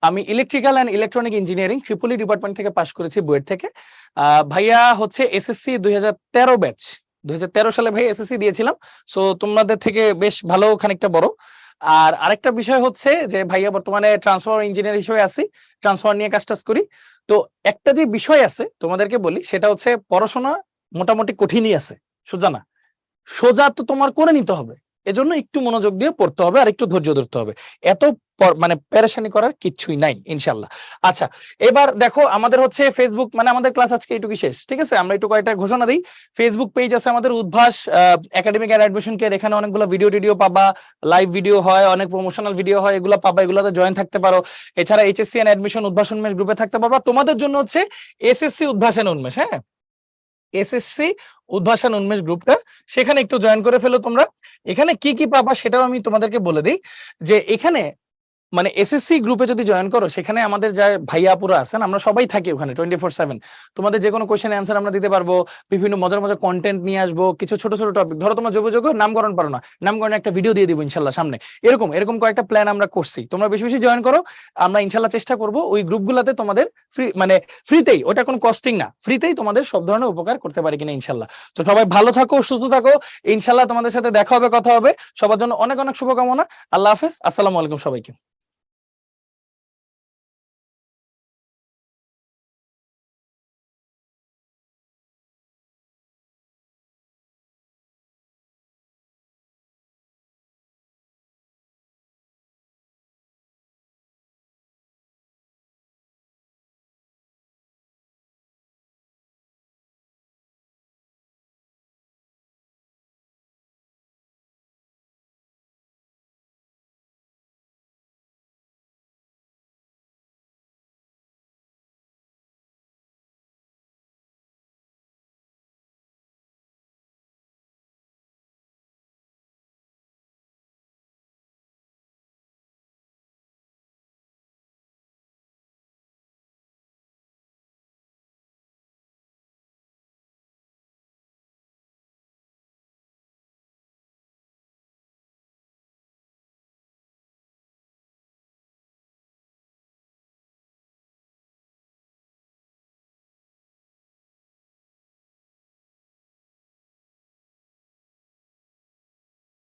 Speaker 1: আমি electrical and electronic engineering Tripoli department থেকে পাশ করেছি, বুয়েট থেকে। ভাইয়া হচ্ছে এসএসসি 2013 ব্যাচ, 2013 সালে ভাই এসএসসি দিয়েছিলাম। সো তোমাদের থেকে বেশ ভালো খানিকটা বড়। আর আরেকটা বিষয় হচ্ছে যে ভাইয়া বর্তমানে ট্রান্সফার ইঞ্জিনিয়ার হিসেবে আছি, ট্রান্সফার নিয়ে কাজ টাজ করি। তো একটা যে বিষয় আছে তোমাদেরকে বলি, সেটা হচ্ছে পড়াশোনা মোটামুটি কঠিনই আছে, সোজা না। সোজা তো তোমার করে নিতে হবে, এজন্য একটু মনোযোগ দিয়ে পড়তে হবে আর একটু ধৈর্য ধরতে হবে। এত মানে পেরেশানি করার কিছুই নাই ইনশাল্লাহ। আচ্ছা, এবার দেখো আমাদের হচ্ছে ফেসবুক, মানে আমাদের ক্লাস আজকে এইটুকুই শেষ, ঠিক আছে? আমরা একটু কয়েকটা ঘোষণা দিই। ফেসবুক পেজ আছে আমাদের Udvash academic and admission care, এখানে অনেকগুলো ভিডিও পাবা, লাইভ ভিডিও হয়, অনেক প্রমোশনাল ভিডিও হয়, এগুলো পাবা, এগুলোতে জয়েন থাকতে পারো। এছাড়া এইচএসসি এন্ড অ্যাডমিশন উদ্ভাস উন্মেষ গ্রুপে থাকতে পারবা। তোমাদের জন্য হচ্ছে এসএসসি উদ্ভাস এন্ড উন্মেষ, হ্যাঁ, এসএসসি উদ্ভাসন উন্মেষ গ্রুপটা, সেখানে একটু জয়েন করে ফেলো তোমরা। এখানে কি কি পাবা সেটাও আমি তোমাদেরকে বলে দিই, যে এখানে মানে এসএসসি গ্রুপে যদি জয়েন করো, সেখানে আমাদের যা ভাইয়া আপুরা আছেন, আমরা সবাই থাকি ওখানে 24/7। তোমাদের যে কোনো কোশ্চেন অ্যান্সার আমরা দিতে পারবো, বিভিন্ন মজার মজার কন্টেন্ট নিয়ে আসবো, কিছু ছোট ছোট টপিক, ধরো তোমার যোগাযোগ নামকরণ পারো না, নামকরণে একটা ভিডিও দিয়ে দিবো ইনশাল্লাহ সামনে। এরকম এরকম কয়েকটা প্ল্যান আমরা করছি, তোমরা বেশি বেশি জয়েন করো। আমরা ইনশাল্লাহ চেষ্টা করব ওই গ্রুপগুলোতে তোমাদের ফ্রি, মানে ফ্রিতেই, ওটা কোনো কস্টিং না, ফ্রিতেই তোমাদের সব ধরনের উপকার করতে পারি কিনা ইনশাল্লাহ। তো সবাই ভালো থাকো, সুস্থ থাকো, ইনশাল্লাহ তোমাদের সাথে দেখা হবে, কথা হবে। সবার জন্য অনেক অনেক শুভকামনা। আল্লাহ হাফেজ, আসসালামু আলাইকুম সবাইকে।